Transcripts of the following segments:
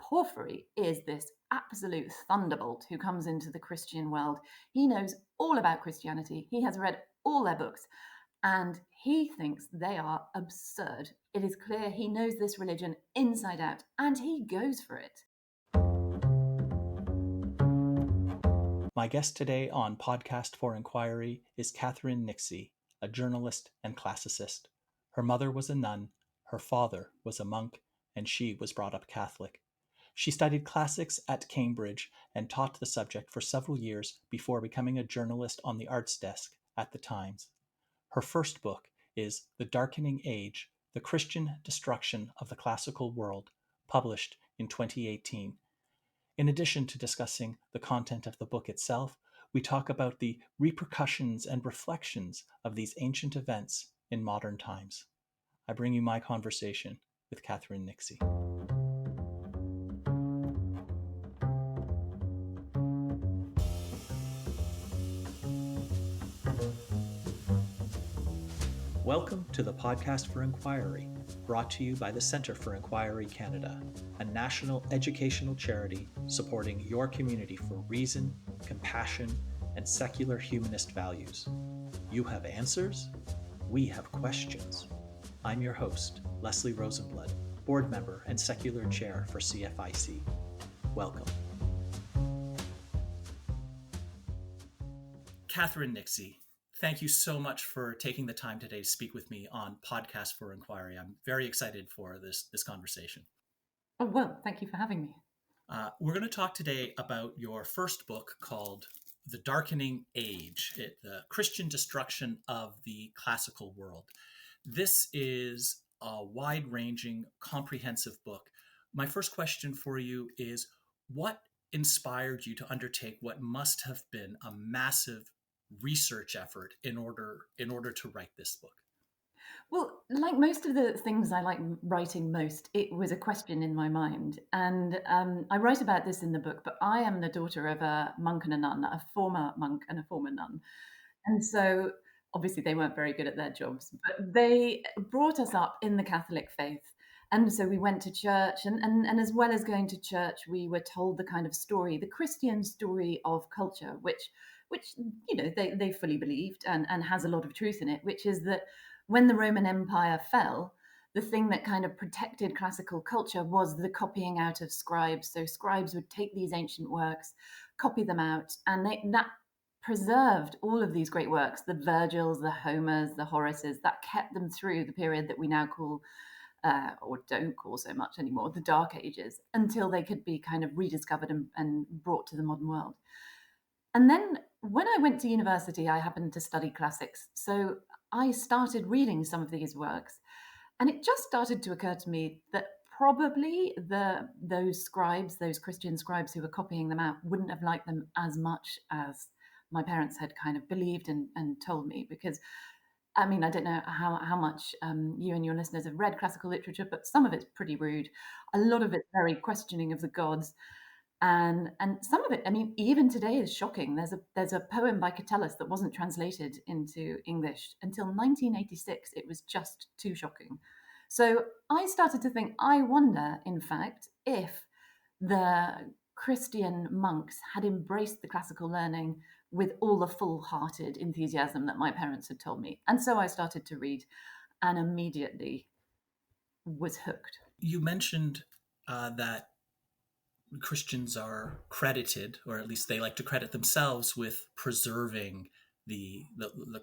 Porphyry is this absolute thunderbolt who comes into the Christian world. He knows all about Christianity. He has read all their books, and he thinks they are absurd. It is clear he knows this religion inside out, and he goes for it. My guest today on Podcast for Inquiry is Catherine Nixey, a journalist and classicist. Her mother was a nun, her father was a monk, and she was brought up Catholic. She studied classics at Cambridge and taught the subject for several years before becoming a journalist on the arts desk at the Times. Her first book is The Darkening Age, The Christian Destruction of the Classical World, published in 2018. In addition to discussing the content of the book itself, we talk about the repercussions and reflections of these ancient events in modern times. I bring you my conversation with Catherine Nixey. Welcome to the Podcast for Inquiry, brought to you by the Centre for Inquiry Canada, a national educational charity supporting your community for reason, compassion, and secular humanist values. You have answers, we have questions. I'm your host, Leslie Rosenblood, board member and secular chair for CFIC. Welcome. Catherine Nixey, thank you so much for taking the time today to speak with me on Podcast for Inquiry. I'm very excited for this conversation. Oh, well, thank you for having me. We're going to talk today about your first book called The Darkening Age, the Christian Destruction of the Classical World. This is a wide-ranging, comprehensive book. My first question for you is, what inspired you to undertake what must have been a massive research effort in order to write this book? Well, like most of the things I like writing most, it was a question in my mind. And I write about this in the book, but I am the daughter of a monk and a nun, a former monk and a former nun. And so obviously they weren't very good at their jobs, but they brought us up in the Catholic faith. And so we went to church, and as well as going to church, we were told the kind of story, the Christian story of culture, which they fully believed and has a lot of truth in it, which is that when the Roman Empire fell, the thing that kind of protected classical culture was the copying out of scribes. So scribes would take these ancient works, copy them out, and that preserved all of these great works, the Virgils, the Homers, the Horaces, that kept them through the period that we now call, or don't call so much anymore, the Dark Ages, until they could be kind of rediscovered and brought to the modern world. And then when I went to university, I happened to study classics. So I started reading some of these works. And it just started to occur to me that probably those scribes, those Christian scribes who were copying them out, wouldn't have liked them as much as my parents had kind of believed and told me. Because, I mean, I don't know how much you and your listeners have read classical literature, but some of it's pretty rude. A lot of it's very questioning of the gods. And some of it, I mean, even today is shocking. There's a poem by Catullus that wasn't translated into English until 1986. It was just too shocking. So I started to think, I wonder, in fact, if the Christian monks had embraced the classical learning with all the full-hearted enthusiasm that my parents had told me. And so I started to read and immediately was hooked. You mentioned that Christians are credited, or at least they like to credit themselves with preserving the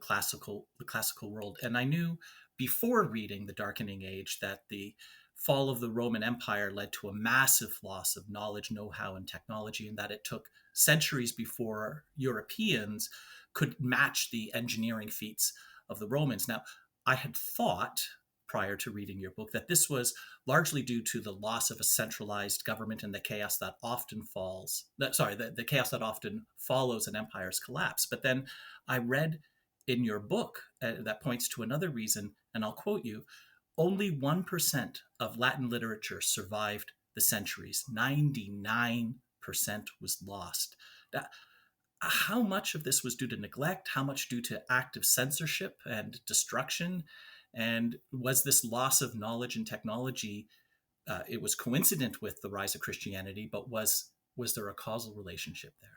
classical world. And I knew before reading The Darkening Age that the fall of the Roman Empire led to a massive loss of knowledge, know-how, and technology, and that it took centuries before Europeans could match the engineering feats of the Romans. Now, I had thought prior to reading your book that this was largely due to the loss of a centralized government and the chaos that often the chaos that often follows an empire's collapse. But then I read in your book that points to another reason, and I'll quote you: only 1% of Latin literature survived the centuries. 99% was lost. How much of this was due to neglect? How much due to active censorship and destruction? And was this loss of knowledge and technology it was coincident with the rise of Christianity, but was there a causal relationship there?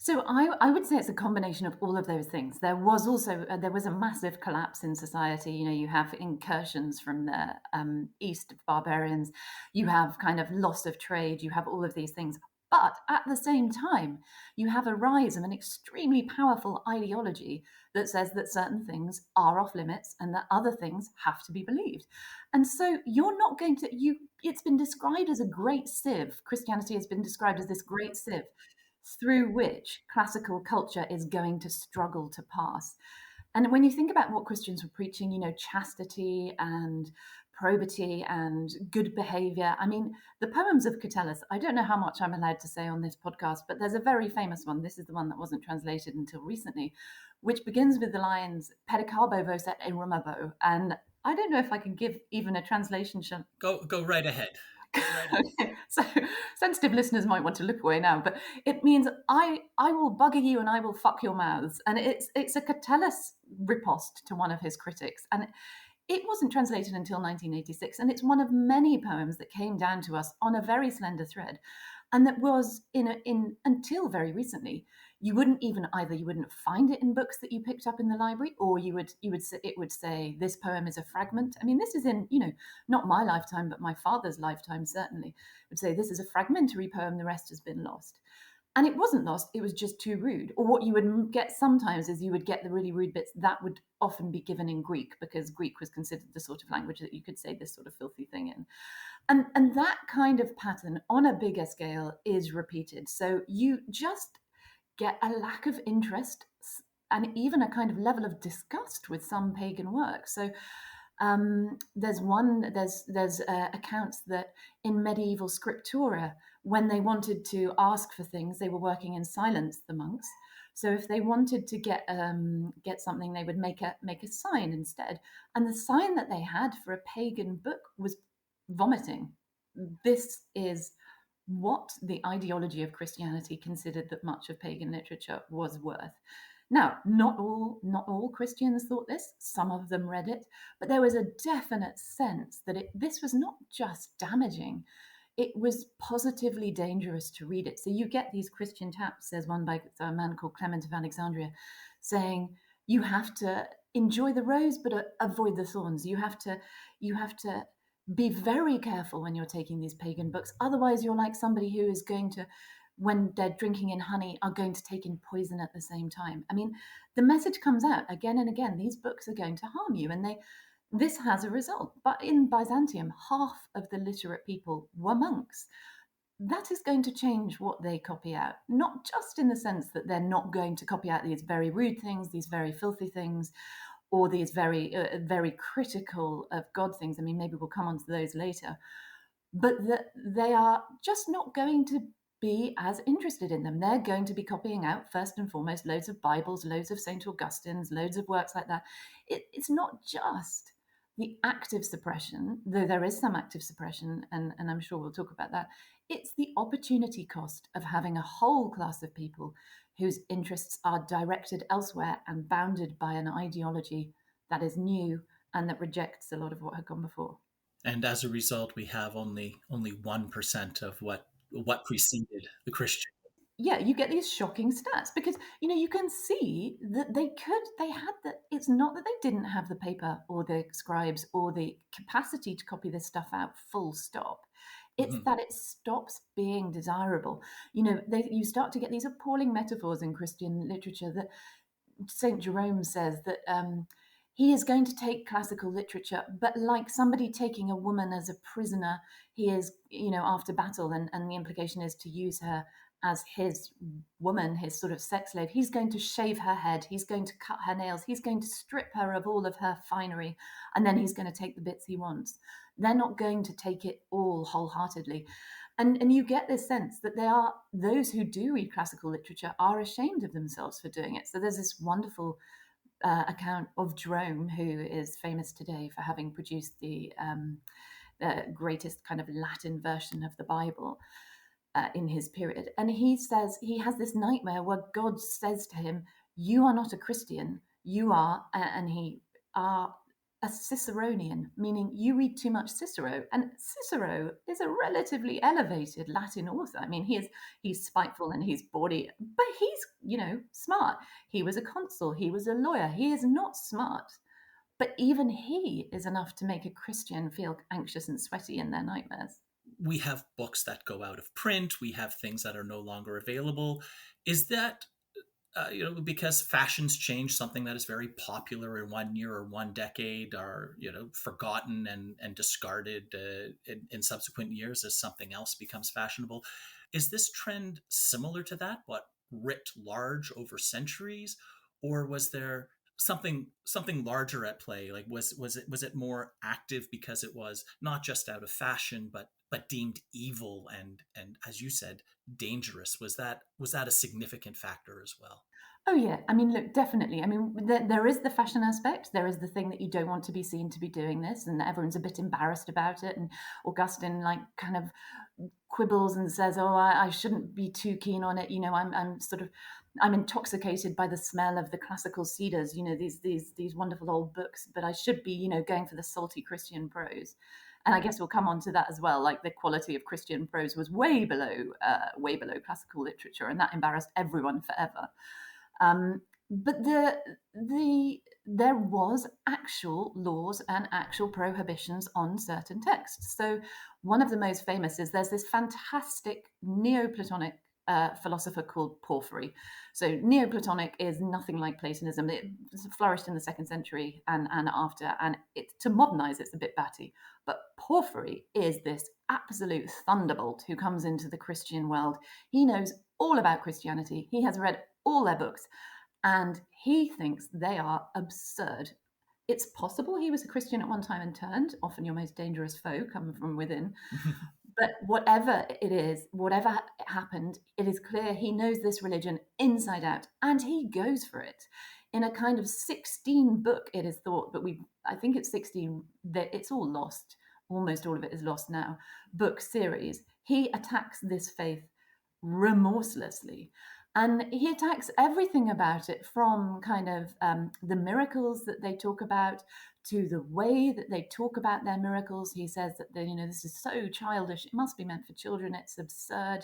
So I would say it's a combination of all of those things. There was also there was a massive collapse in society. You know, you have incursions from the east of barbarians, you have kind of loss of trade, you have all of these things. But at the same time, you have a rise of an extremely powerful ideology that says that certain things are off limits and that other things have to be believed. And so you're not going to you. It's been described as a great sieve. Christianity has been described as this great sieve through which classical culture is going to struggle to pass. And when you think about what Christians were preaching, you know, chastity and probity and good behavior. I mean, the poems of Catullus, I don't know how much I'm allowed to say on this podcast, but there's a very famous one. This is the one that wasn't translated until recently, which begins with the lines, Pedicabo vos et erumabo. And I don't know if I can give even a translation. Go right ahead. Go right ahead. Okay, so sensitive listeners might want to look away now, but it means I will bugger you and I will fuck your mouths, and it's a Catullus riposte to one of his critics, and it wasn't translated until 1986, and it's one of many poems that came down to us on a very slender thread, and that was in until very recently. You wouldn't even either you wouldn't find it in books that you picked up in the library, or you would say, it would say this poem is a fragment. I mean, this is in, you know, not my lifetime, but my father's lifetime certainly. It would say this is a fragmentary poem, the rest has been lost. And it wasn't lost, it was just too rude. Or what you would get sometimes is you would get the really rude bits that would often be given in Greek, because Greek was considered the sort of language that you could say this sort of filthy thing in. And that kind of pattern on a bigger scale is repeated. So you just get a lack of interest and even a kind of level of disgust with some pagan work. So there's accounts that in medieval scriptura, when they wanted to ask for things, they were working in silence, the monks. So if they wanted to get something, they would make a sign instead, and the sign that they had for a pagan book was vomiting. This is what the ideology of Christianity considered that much of pagan literature was worth. Now, not all Christians thought this. Some of them read it, but there was a definite sense that this was not just damaging; it was positively dangerous to read it. So you get these Christian taps. There's one by a man called Clement of Alexandria, saying you have to enjoy the rose but avoid the thorns. You have to be very careful when you're taking these pagan books. Otherwise, you're like somebody who is going to, when they're drinking in honey, are going to take in poison at the same time. I mean, the message comes out again and again. These books are going to harm you, and this has a result. But in Byzantium, half of the literate people were monks. That is going to change what they copy out, not just in the sense that they're not going to copy out these very rude things, these very filthy things, or these very critical of God things. I mean, maybe we'll come on to those later, but that they are just not going to be as interested in them. They're going to be copying out, first and foremost, loads of Bibles, loads of St. Augustine's, loads of works like that. It's not just the active suppression, though there is some active suppression, and I'm sure we'll talk about that. It's the opportunity cost of having a whole class of people whose interests are directed elsewhere and bounded by an ideology that is new and that rejects a lot of what had gone before. And as a result, we have only 1% of what preceded the Christian. Yeah, you get these shocking stats because you can see that they had that. It's not that they didn't have the paper or the scribes or the capacity to copy this stuff out, full stop. It's Mm-hmm. that it stops being desirable. You start to get these appalling metaphors in Christian literature that St. Jerome says that he is going to take classical literature, but like somebody taking a woman as a prisoner, he is, after battle, and the implication is to use her as his woman, his sort of sex slave. He's going to shave her head, he's going to cut her nails, he's going to strip her of all of her finery, and then he's going to take the bits he wants. They're not going to take it all wholeheartedly. And you get this sense that those who do read classical literature are ashamed of themselves for doing it. So there's this wonderful account of Jerome, who is famous today for having produced the greatest kind of Latin version of the Bible in his period. And he says he has this nightmare where God says to him, "You are not a Christian. You are," and he are a Ciceronian, meaning you read too much Cicero. And Cicero is a relatively elevated Latin author. I mean, he's spiteful and he's bawdy, but he's, smart. He was a consul, he was a lawyer. He is not smart, but even he is enough to make a Christian feel anxious and sweaty in their nightmares. We have books that go out of print. We have things that are no longer available. Is that because fashions change, something that is very popular in one year or one decade are, forgotten and discarded in subsequent years as something else becomes fashionable. Is this trend similar to that, what writ large over centuries, or was there something larger at play? Like was it more active because it was not just out of fashion, but deemed evil and as you said, dangerous? Was that a significant factor as well? Oh yeah, I mean, look, definitely. I mean, there is the fashion aspect. There is the thing that you don't want to be seen to be doing this, and everyone's a bit embarrassed about it. And Augustine, like, kind of quibbles and says, "Oh, I shouldn't be too keen on it. I'm intoxicated by the smell of the classical cedars. These wonderful old books, but I should be, going for the salty Christian prose." And I guess we'll come on to that as well. Like, the quality of Christian prose was way below classical literature, and that embarrassed everyone forever. But there was actual laws and actual prohibitions on certain texts. So one of the most famous is there's this fantastic Neoplatonic philosopher called Porphyry. So Neoplatonic is nothing like Platonism. It flourished in the 2nd century and after, and to modernize it's a bit batty. But Porphyry is this absolute thunderbolt who comes into the Christian world. He knows all about Christianity. He has read all their books, and he thinks they are absurd. It's possible he was a Christian at one time and turned. Often your most dangerous foe come from within. But whatever it is, whatever happened, it is clear he knows this religion inside out, and he goes for it. In a kind of 16 book, it is thought, but I think it's 16, that it's all lost. Almost all of it is lost now. Book series. He attacks this faith remorselessly. And he attacks everything about it, from kind of the miracles that they talk about to the way that they talk about their miracles. He says that this is so childish. It must be meant for children. It's absurd.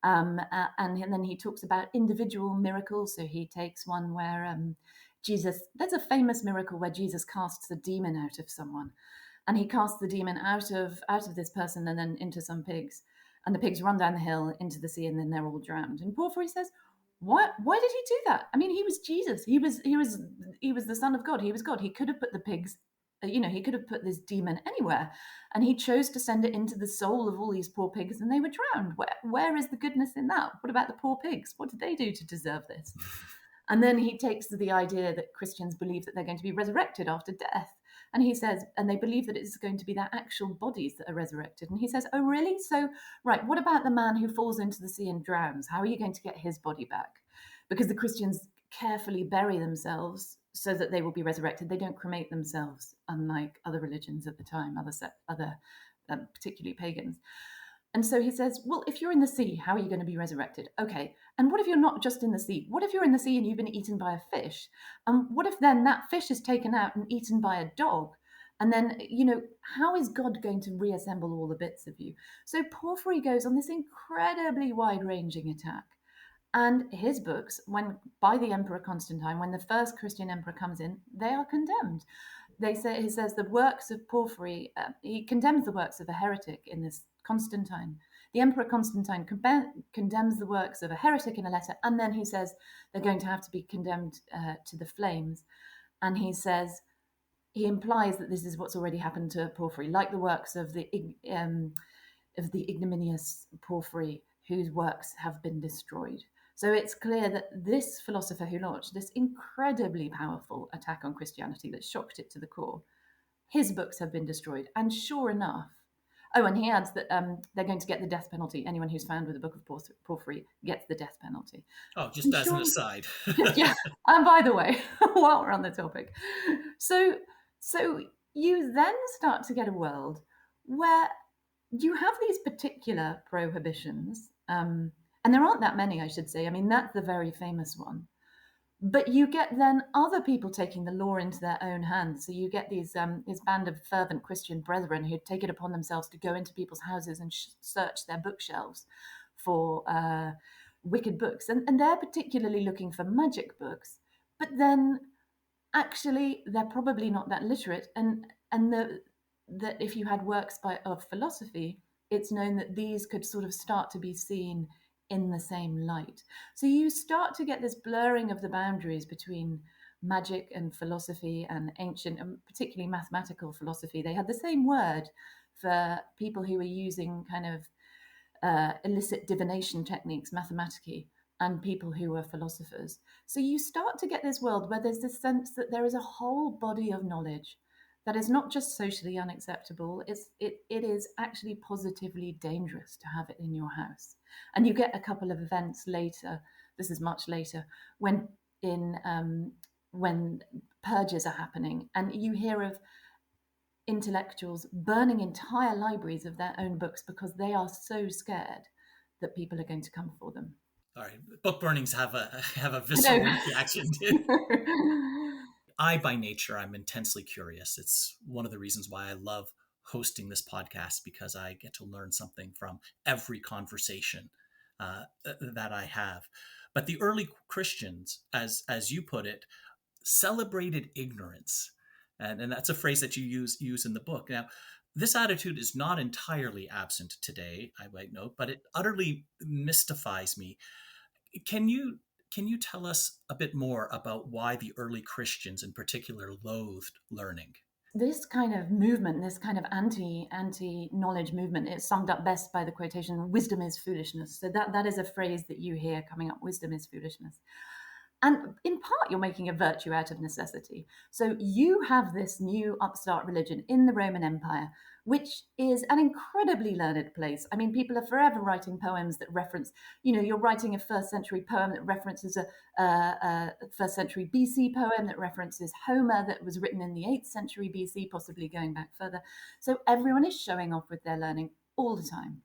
And then he talks about individual miracles. So he takes one where there's a famous miracle where Jesus casts a demon out of someone, and he casts the demon out of this person and then into some pigs. And the pigs run down the hill into the sea, and then they're all drowned. And Porphyry says, "What? Why did he do that? I mean, he was Jesus. He was the Son of God. He was God. He could have put the pigs, he could have put this demon anywhere, and he chose to send it into the soul of all these poor pigs, and they were drowned. Where is the goodness in that? What about the poor pigs? What did they do to deserve this?" And then he takes the idea that Christians believe that they're going to be resurrected after death. And he says, and they believe that it's going to be their actual bodies that are resurrected. And he says, "Oh, really? So, right, what about the man who falls into the sea and drowns? How are you going to get his body back?" Because the Christians carefully bury themselves so that they will be resurrected. They don't cremate themselves, unlike other religions at the time, particularly pagans. And so he says, "Well, if you're in the sea, how are you going to be resurrected? Okay. And what if you're not just in the sea? What if you're in the sea and you've been eaten by a fish? And what if then that fish is taken out and eaten by a dog? And then, how is God going to reassemble all the bits of you?" So Porphyry goes on this incredibly wide-ranging attack. And his books, by the Emperor Constantine, when the first Christian emperor comes in, they are condemned. He says the works of Porphyry, he condemns the works of a heretic in this Constantine. The Emperor Constantine condemns the works of a heretic in a letter, and then he says they're going to have to be condemned to the flames. And he implies that this is what's already happened to Porphyry, like the works of the ignominious Porphyry, whose works have been destroyed. So it's clear that this philosopher who launched this incredibly powerful attack on Christianity that shocked it to the core, his books have been destroyed. And sure enough, and he adds that they're going to get the death penalty. Anyone who's found with the Book of Porphyry gets the death penalty. Oh, just as an aside. Yeah. And by the way, while we're on the topic, so you then start to get a world where you have these particular prohibitions, and there aren't that many, I should say. I mean, that's the very famous one. But you get then other people taking the law into their own hands. So you get these this band of fervent Christian brethren who take it upon themselves to go into people's houses and search their bookshelves for wicked books, and they're particularly looking for magic books. But then actually they're probably not that literate, and that if you had works of philosophy, it's known that these could sort of start to be seen in the same light. So you start to get this blurring of the boundaries between magic and philosophy and ancient, and particularly mathematical philosophy. They had the same word for people who were using kind of illicit divination techniques, mathematically, and people who were philosophers. So you start to get this world where there's this sense that there is a whole body of knowledge that is not just socially unacceptable, it is actually positively dangerous to have it in your house. And you get a couple of events later, this is much later, when purges are happening, and you hear of intellectuals burning entire libraries of their own books because they are so scared that people are going to come for them. Sorry, book burnings have a I visceral reaction to. know. I, by nature, I'm intensely curious. It's one of the reasons why I love hosting this podcast, because I get to learn something from every conversation that I have. But the early Christians, as you put it, celebrated ignorance, and that's a phrase that you use in the book. Now, this attitude is not entirely absent today, I might note, but it utterly mystifies me. Can you tell us a bit more about why the early Christians in particular loathed learning? This kind of movement, this kind of anti knowledge movement, it's summed up best by the quotation, wisdom is foolishness. So that is a phrase that you hear coming up, wisdom is foolishness. And in part, you're making a virtue out of necessity. So you have this new upstart religion in the Roman Empire, which is an incredibly learned place. I mean, people are forever writing poems that reference, you're writing a first century poem that references a first century BC poem that references Homer that was written in the 8th century BC, possibly going back further. So everyone is showing off with their learning all the time.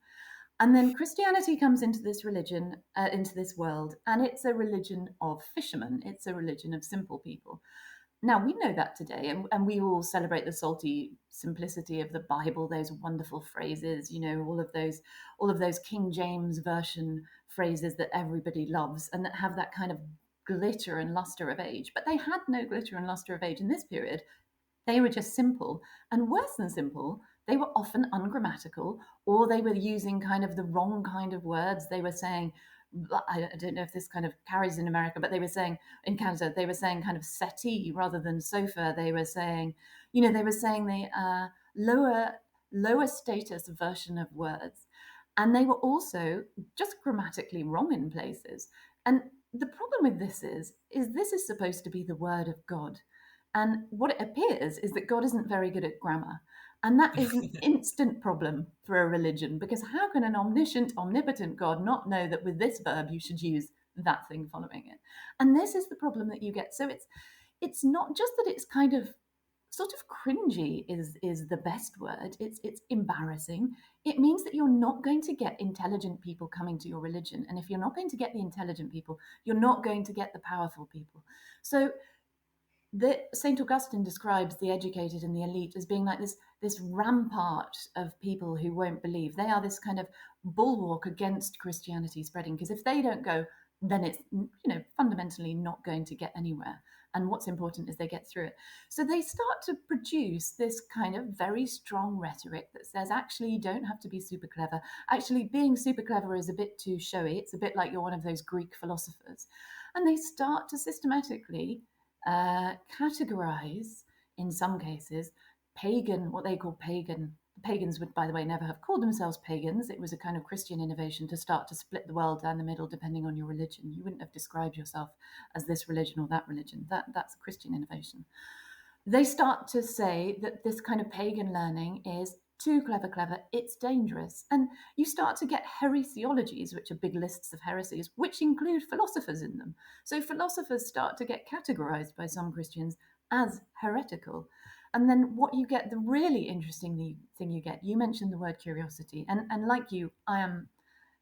And then Christianity comes into this religion, into this world, and it's a religion of fishermen. It's a religion of simple people. Now we know that today, and we all celebrate the salty simplicity of the Bible, those wonderful phrases, all of those King James version phrases that everybody loves and that have that kind of glitter and luster of age. But they had no glitter and luster of age in this period. They were just simple. And worse than simple, they were often ungrammatical, or they were using kind of the wrong kind of words. They were saying, I don't know if this kind of carries in America, but they were saying in Canada, they were saying kind of settee rather than sofa. They were saying, they were saying the lower status version of words. And they were also just grammatically wrong in places. And the problem with this is this is supposed to be the word of God. And what it appears is that God isn't very good at grammar. And that is an instant problem for a religion, because how can an omniscient, omnipotent God not know that with this verb you should use that thing following it? And this is the problem that you get. So it's not just that it's kind of sort of cringy is the best word. It's embarrassing. It means that you're not going to get intelligent people coming to your religion. And if you're not going to get the intelligent people, you're not going to get the powerful people. So Saint Augustine describes the educated and the elite as being like this rampart of people who won't believe. They are this kind of bulwark against Christianity spreading, because if they don't go, then it's fundamentally not going to get anywhere. And what's important is they get through it. So they start to produce this kind of very strong rhetoric that says, actually, you don't have to be super clever. Actually, being super clever is a bit too showy. It's a bit like you're one of those Greek philosophers. And they start to systematically categorize, in some cases, pagan, what they call pagan. Pagans would, by the way, never have called themselves pagans. It was a kind of Christian innovation to start to split the world down the middle depending on your religion. You wouldn't have described yourself as this religion or that religion. That's a Christian innovation. They start to say that this kind of pagan learning is too clever, it's dangerous. And you start to get heresiologies, which are big lists of heresies, which include philosophers in them. So philosophers start to get categorized by some Christians as heretical. And then what you get, the really interesting thing you get, you mentioned the word curiosity. And like you, I am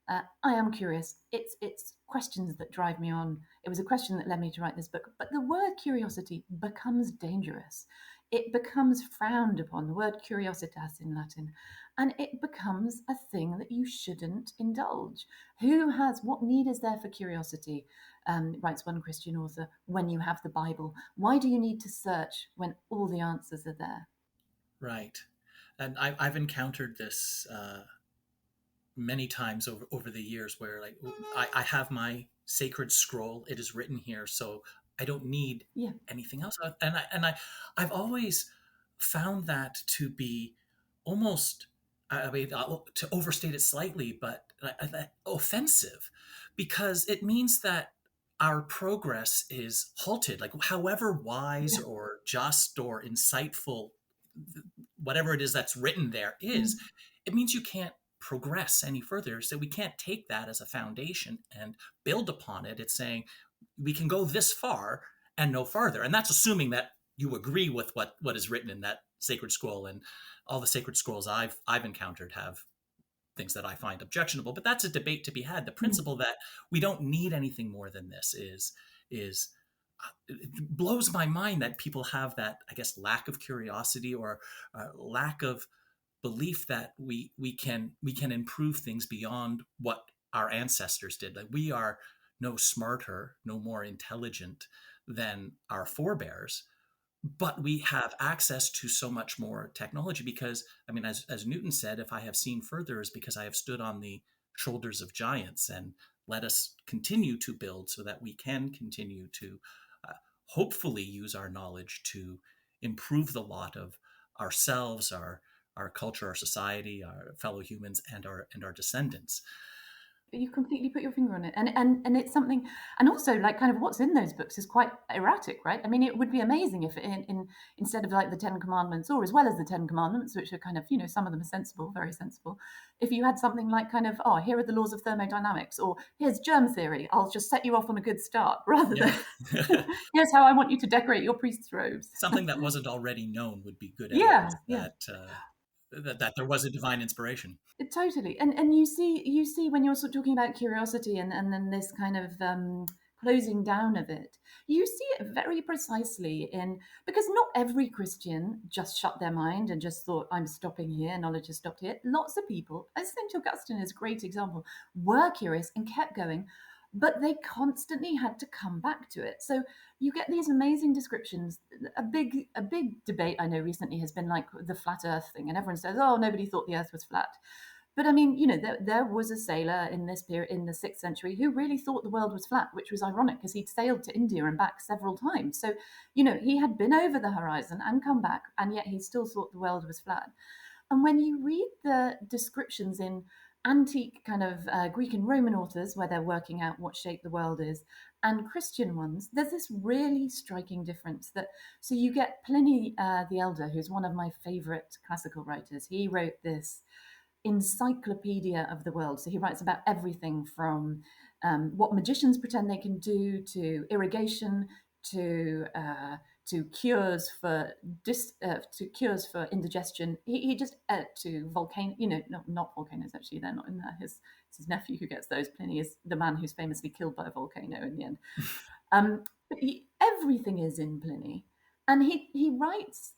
I am curious. It's questions that drive me on. It was a question that led me to write this book. But the word curiosity becomes dangerous. It becomes frowned upon, the word curiositas in Latin, and it becomes a thing that you shouldn't indulge. What need is there for curiosity, writes one Christian author, when you have the Bible? Why do you need to search when all the answers are there? Right. And I've encountered this many times over the years where like I have my sacred scroll. It is written here, so I don't need Yeah, anything else. I've always found that to be almost, I mean, to overstate it slightly, but offensive, because it means that our progress is halted. Like, however wise yeah. or just or insightful whatever it is that's written there is, Mm. it means you can't progress any further. So we can't take that as a foundation and build upon it. It's saying we can go this far and no farther. And that's assuming that you agree with what is written in that sacred scroll. And all the sacred scrolls I've encountered have things that I find objectionable. But that's a debate to be had. The Mm. principle that we don't need anything more than this is it blows my mind that people have that, I guess, lack of curiosity or lack of belief that we can improve things beyond what our ancestors did. Like, we are no smarter, no more intelligent than our forebears, but we have access to so much more technology because, I mean, as Newton said, if I have seen further is because I have stood on the shoulders of giants. And let us continue to build so that we can continue to uh, hopefully use our knowledge to improve the lot of ourselves, our culture, our society, our fellow humans, and our descendants. You completely put your finger on it, and it's something, and also like kind of what's in those books is quite erratic, right? I mean, it would be amazing if instead of like the Ten Commandments, or as well as the Ten Commandments, which are kind of, some of them are sensible, very sensible, if you had something like kind of, oh, here are the laws of thermodynamics, or here's germ theory, I'll just set you off on a good start, rather Yeah. than here's how I want you to decorate your priest's robes. Something that wasn't already known would be good Yeah, evidence yeah. that there was a divine inspiration. Totally, and you see when you're sort of talking about curiosity and then this kind of closing down of it, you see it very precisely in, because not every Christian just shut their mind and just thought, I'm stopping here, knowledge has stopped here. Lots of people, as St. Augustine is a great example, were curious and kept going, but they constantly had to come back to it. So you get these amazing descriptions. A big debate I know recently has been like the flat Earth thing, and everyone says, "Oh, nobody thought the Earth was flat." But I mean, there was a sailor in this period in the 6th century who really thought the world was flat, which was ironic because he'd sailed to India and back several times. So, he had been over the horizon and come back, and yet he still thought the world was flat. And when you read the descriptions in antique kind of Greek and Roman authors, where they're working out what shape the world is, and Christian ones, there's this really striking difference. So you get Pliny the Elder, who's one of my favorite classical writers. He wrote this encyclopedia of the world. So he writes about everything from what magicians pretend they can do, to irrigation, to uh, to cures for indigestion. He just to volcano. Not volcanoes. Actually, they're not in there. It's his nephew who gets those. Pliny is the man who's famously killed by a volcano in the end. Everything is in Pliny, and he writes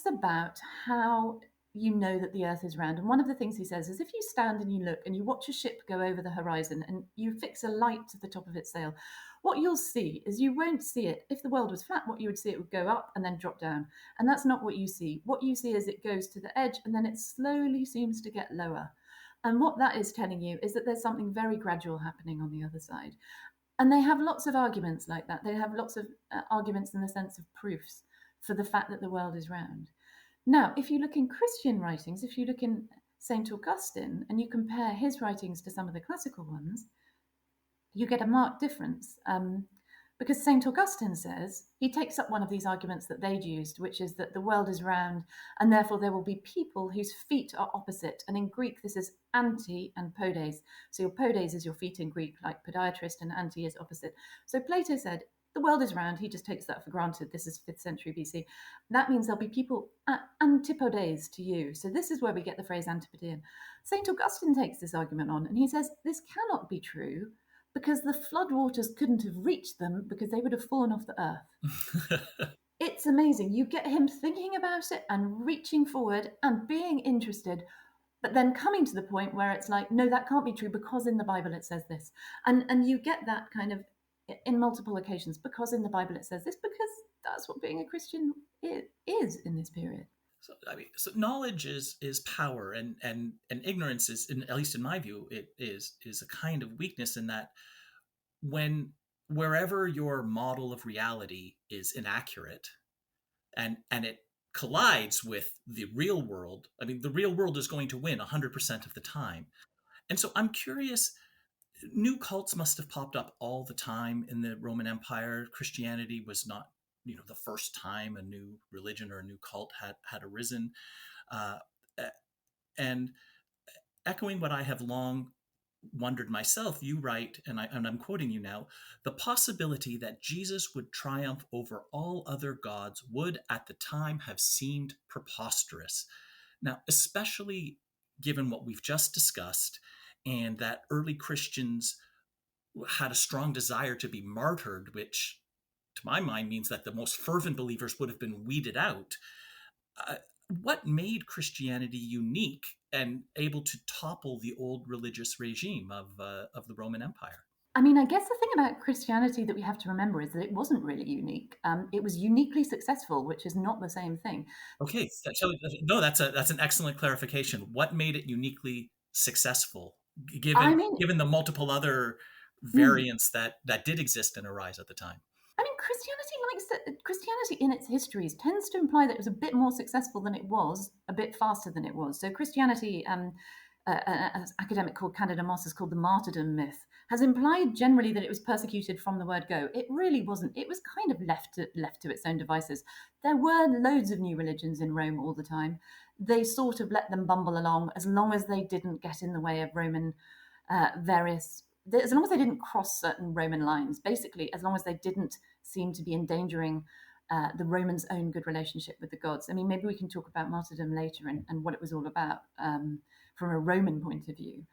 about how you know that the Earth is round. And one of the things he says is, if you stand and you look and you watch a ship go over the horizon and you fix a light to the top of its sail, what you'll see is you won't see it. If the world was flat, what you would see, it would go up and then drop down. And that's not what you see. What you see is it goes to the edge and then it slowly seems to get lower. And what that is telling you is that there's something very gradual happening on the other side. And they have lots of arguments like that. They have lots of arguments in the sense of proofs for the fact that the world is round. Now, if you look in Christian writings, if you look in St. Augustine and you compare his writings to some of the classical ones, you get a marked difference. Because St. Augustine says, he takes up one of these arguments that they'd used, which is that the world is round and therefore there will be people whose feet are opposite. And in Greek, this is anti and podes. So your podes is your feet in Greek, like podiatrist, and anti is opposite. So Plato said, the world is round. He just takes that for granted. This is 5th century BC. That means there'll be people antipodes to you. So this is where we get the phrase antipodean. St. Augustine takes this argument on, and he says this cannot be true because the floodwaters couldn't have reached them because they would have fallen off the earth. It's amazing. You get him thinking about it and reaching forward and being interested, but then coming to the point where it's like, no, that can't be true because in the Bible it says this. And you get that kind of in multiple occasions, because in the Bible it says this, because that's what being a Christian is in this period. So I mean, so knowledge is power, and ignorance is, at least in my view, it is a kind of weakness, in that when wherever your model of reality is inaccurate, and it collides with the real world, I mean, the real world is going to win 100% of the time. And so I'm curious, new cults must have popped up all the time in the Roman Empire. Christianity was not, the first time a new religion or a new cult had arisen. Uh, and echoing what I have long wondered myself, you write, and I'm quoting you now, the possibility that Jesus would triumph over all other gods would at the time have seemed preposterous. Now, especially given what we've just discussed, and that early Christians had a strong desire to be martyred, which to my mind means that the most fervent believers would have been weeded out. What made Christianity unique and able to topple the old religious regime of the Roman Empire? I mean, I guess the thing about Christianity that we have to remember is that it wasn't really unique. It was uniquely successful, which is not the same thing. Okay, so no, that's an excellent clarification. What made it uniquely successul, I given mean, given the multiple other mm, variants that did exist and arise at the time? I mean, Christianity in its histories tends to imply that it was a bit more successful than it was, a bit faster than it was. So Christianity, an academic called Candida Moss has called the martyrdom myth, has implied generally that it was persecuted from the word go. It really wasn't. It was kind of left to its own devices. There were loads of new religions in Rome all the time. They sort of let them bumble along as long as they didn't get in the way of Roman various, as long as they didn't cross certain Roman lines, basically, as long as they didn't seem to be endangering the Romans' own good relationship with the gods. I mean, maybe we can talk about martyrdom later and what it was all about from a Roman point of view,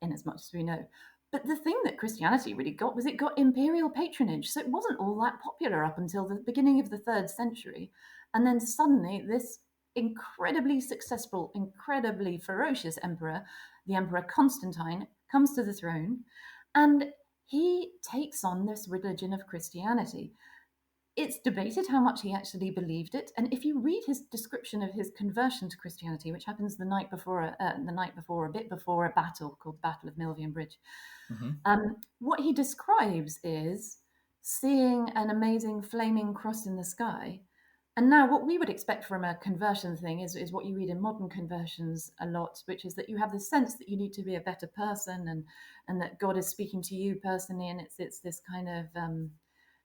in as much as we know. But the thing that Christianity really got was it got imperial patronage. So it wasn't all that popular up until the beginning of the 3rd century. And then suddenly, this incredibly successful, incredibly ferocious emperor, the Emperor Constantine, comes to the throne and he takes on this religion of Christianity. It's debated how much he actually believed it, and if you read his description of his conversion to Christianity, which happens a bit before a battle called the Battle of Milvian Bridge, Mm-hmm. what he describes is seeing an amazing flaming cross in the sky. And now, what we would expect from a conversion thing is what you read in modern conversions a lot, which is that you have the sense that you need to be a better person, and that God is speaking to you personally, and it's this kind of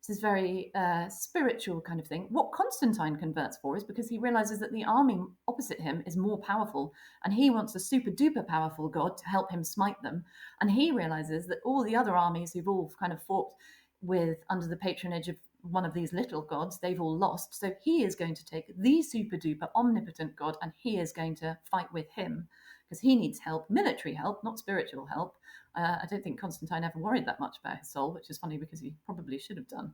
this very spiritual kind of thing. What Constantine converts for is because he realizes that the army opposite him is more powerful, and he wants a super duper powerful God to help him smite them. And he realizes that all the other armies who've all kind of fought with under the patronage of one of these little gods, they've all lost. So he is going to take the super duper omnipotent God and he is going to fight with him because he needs help, military help, not spiritual help. I don't think Constantine ever worried that much about his soul, which is funny because he probably should have done.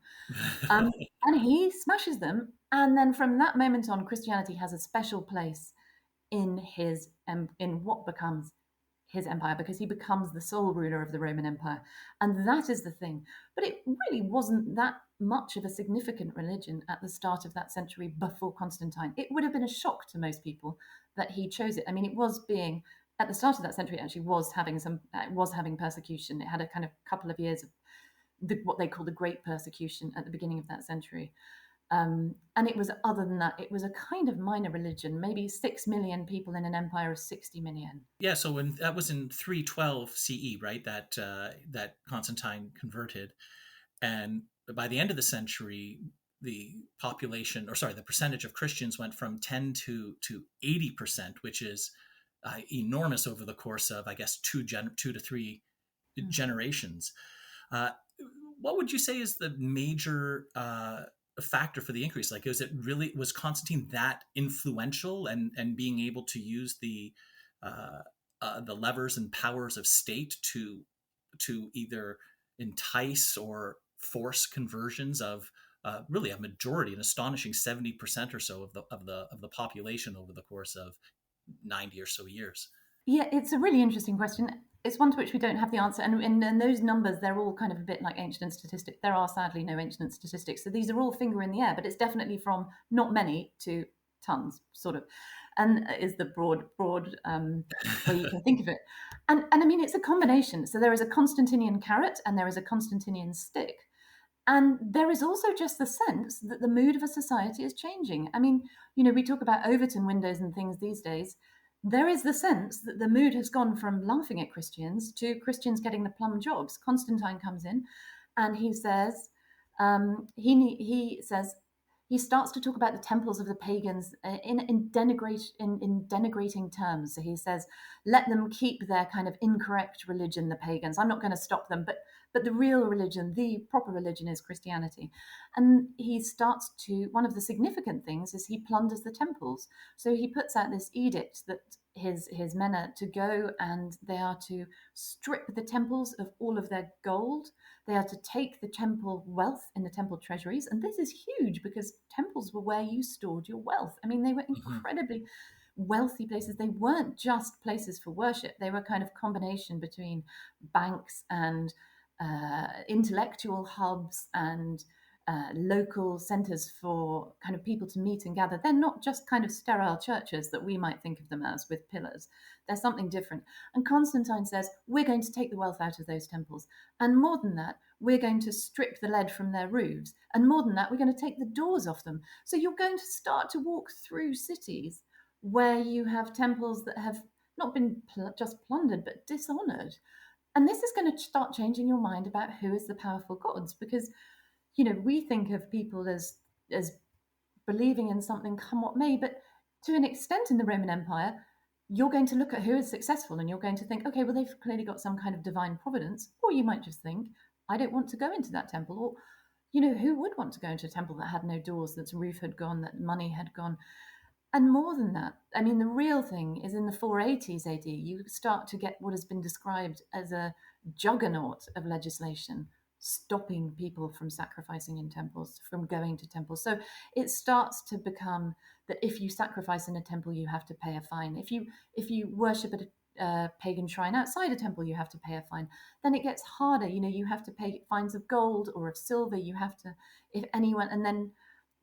And he smashes them. And then from that moment on, Christianity has a special place in in what becomes his empire because he becomes the sole ruler of the Roman Empire. And that is the thing. But it really wasn't that much of a significant religion at the start of that century before Constantine. It would have been a shock to most people that he chose it. I mean, it was being at the start of that century, it actually was having persecution. It had a kind of couple of years of what they call the Great Persecution at the beginning of that century. And it was, other than that, it was a kind of minor religion, maybe 6 million people in an empire of 60 million. Yeah, so when that was in 312 CE, right? That Constantine converted, and by the end of the century, the population, or sorry, the percentage of Christians went from 10 to 80%, which is enormous over the course of, I guess, two to three Mm. generations. Uh, what would you say is the major factor for the increase? Like, was Constantine that influential and being able to use uh, the levers and powers of state to either entice or force conversions of really a majority, an astonishing 70% or so of the population over the course of 90 or so years? Yeah, it's a really interesting question. It's one to which we don't have the answer. And those numbers, they're all kind of a bit like ancient statistics. There are sadly no ancient statistics. So these are all finger in the air, but it's definitely from not many to tons, sort of, and is the broad way you can think of it. And I mean, it's a combination. So there is a Constantinian carrot and there is a Constantinian stick. And there is also just the sense that the mood of a society is changing. I mean, we talk about Overton windows and things these days. There is the sense that the mood has gone from laughing at Christians to Christians getting the plum jobs. Constantine comes in and he says, he says, he starts to talk about the temples of the pagans in denigrating terms. So he says, let them keep their kind of incorrect religion, the pagans. I'm not going to stop them, but the real religion, the proper religion, is Christianity. And he starts to, one of the significant things is he plunders the temples. So he puts out this edict that his men are to go and they are to strip the temples of all of their gold. They are to take the temple wealth in the temple treasuries. And this is huge because temples were where you stored your wealth. I mean, they were Mm-hmm. incredibly wealthy places. They weren't just places for worship, they were kind of combination between banks and intellectual hubs and local centres for kind of people to meet and gather. They're not just kind of sterile churches that we might think of them as with pillars. They're something different. And Constantine says, we're going to take the wealth out of those temples. And more than that, we're going to strip the lead from their roofs. And more than that, we're going to take the doors off them. So you're going to start to walk through cities where you have temples that have not been just plundered, but dishonored. And this is going to start changing your mind about who is the powerful gods, because we think of people as believing in something come what may, but to an extent in the Roman Empire, you're going to look at who is successful and you're going to think, okay, well, they've clearly got some kind of divine providence. Or you might just think, I don't want to go into that temple. Or who would want to go into a temple that had no doors, that's roof had gone, that money had gone? And more than that, I mean, the real thing is in the 480s AD, you start to get what has been described as a juggernaut of legislation stopping people from sacrificing in temples, from going to temples. So it starts to become that if you sacrifice in a temple, you have to pay a fine. If you worship at a pagan shrine outside a temple, you have to pay a fine. Then it gets harder. You have to pay fines of gold or of silver. You have to, if anyone, and then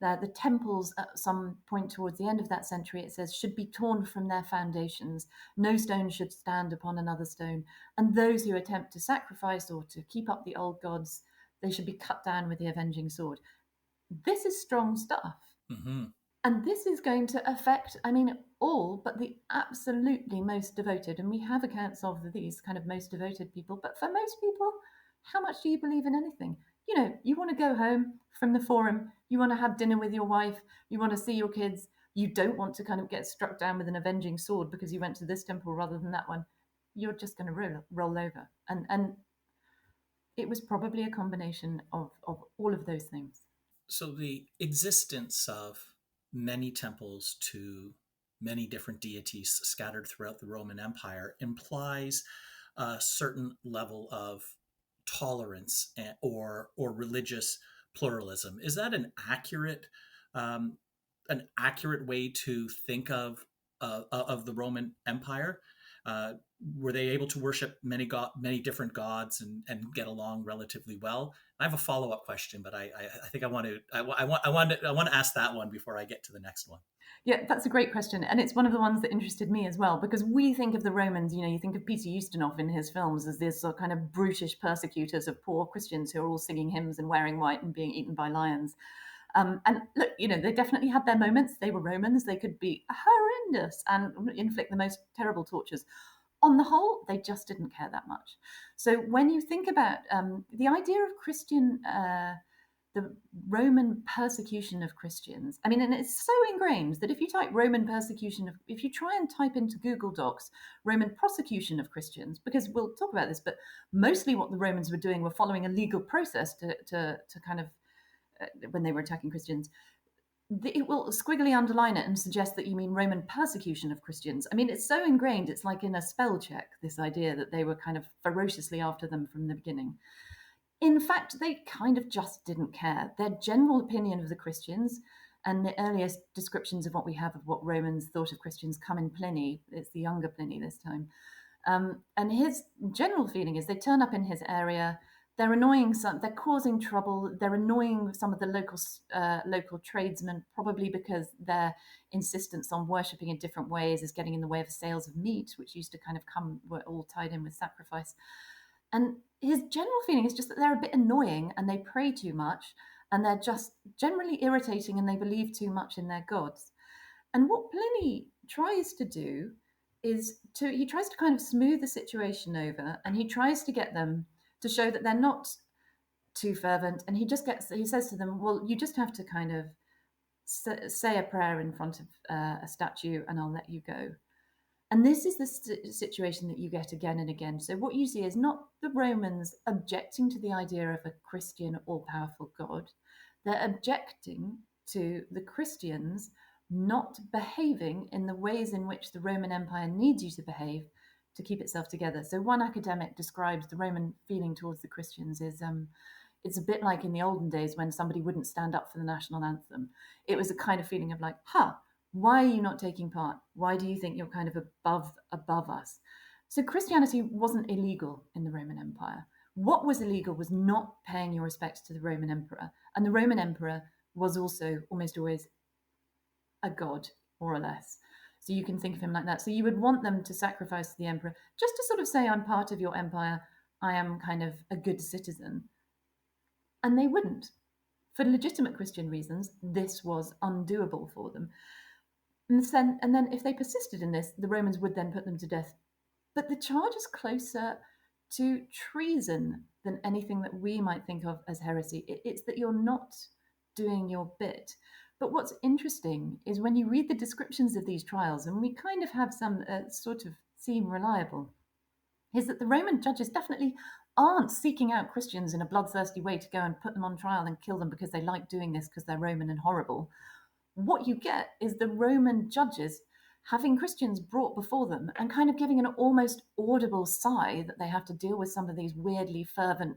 the temples at some point towards the end of that century, it says, should be torn from their foundations. No stone should stand upon another stone. And those who attempt to sacrifice or to keep up the old gods, they should be cut down with the avenging sword. This is strong stuff. Mm-hmm. And this is going to affect, I mean, all but the absolutely most devoted. And we have accounts of these kind of most devoted people. But for most people, how much do you believe in anything? You want to go home from the forum, you want to have dinner with your wife, you want to see your kids, you don't want to kind of get struck down with an avenging sword because you went to this temple rather than that one. You're just going to roll over. And it was probably a combination of all of those things. So the existence of many temples to many different deities scattered throughout the Roman Empire implies a certain level of tolerance or religious pluralism. Is that um, an accurate way to think of the Roman Empire? Uh, were they able to worship many different gods and get along relatively well? I have a follow up question, but I think I want to ask that one before I get to the next one. Yeah, that's a great question. And it's one of the ones that interested me as well, because we think of the Romans, you think of Peter Ustinov in his films as this sort of kind of brutish persecutors of poor Christians who are all singing hymns and wearing white and being eaten by lions. And look, they definitely had their moments. They were Romans. They could be horrendous and inflict the most terrible tortures. On the whole, they just didn't care that much. So when you think about the idea of Christian the Roman persecution of Christians. I mean, and it's so ingrained that if you type Roman persecution of, if you try and type into Google Docs Roman prosecution of Christians, because we'll talk about this, but mostly what the Romans were doing were following a legal process to kind of, when they were attacking Christians, it will squiggly underline it and suggest that you mean Roman persecution of Christians. I mean, it's so ingrained, it's like in a spell check, this idea that they were kind of ferociously after them from the beginning. In fact, they kind of just didn't care. Their general opinion of the Christians, and the earliest descriptions of what we have of what Romans thought of Christians come in Pliny. It's the younger Pliny this time. And his general feeling is they turn up in his area, they're annoying they're causing trouble, they're annoying some of the local tradesmen, probably because their insistence on worshipping in different ways is getting in the way of sales of meat, which used to kind of were all tied in with sacrifice. And his general feeling is just that they're a bit annoying and they pray too much and they're just generally irritating and they believe too much in their gods. And what Pliny tries to do is he tries to kind of smooth the situation over, and he tries to get them to show that they're not too fervent. And he says to them, well, you just have to kind of say a prayer in front of a statue and I'll let you go. And this is the situation that you get again and again. So what you see is not the Romans objecting to the idea of a Christian all-powerful God. They're objecting to the Christians not behaving in the ways in which the Roman Empire needs you to behave to keep itself together. So one academic describes the Roman feeling towards the Christians is it's a bit like in the olden days when somebody wouldn't stand up for the national anthem. It was a kind of feeling of like, why are you not taking part? Why do you think you're kind of above us? So Christianity wasn't illegal in the Roman Empire. What was illegal was not paying your respects to the Roman emperor. And the Roman emperor was also almost always a god, more or less. So you can think of him like that. So you would want them to sacrifice to the emperor just to sort of say, I'm part of your empire. I am kind of a good citizen. And they wouldn't. For legitimate Christian reasons, this was undoable for them. And then if they persisted in this, the Romans would then put them to death. But the charge is closer to treason than anything that we might think of as heresy. It's that you're not doing your bit. But what's interesting is when you read the descriptions of these trials, and we kind of have some sort of seem reliable, is that the Roman judges definitely aren't seeking out Christians in a bloodthirsty way to go and put them on trial and kill them because they like doing this because they're Roman and horrible. What you get is the Roman judges having Christians brought before them and kind of giving an almost audible sigh that they have to deal with some of these weirdly fervent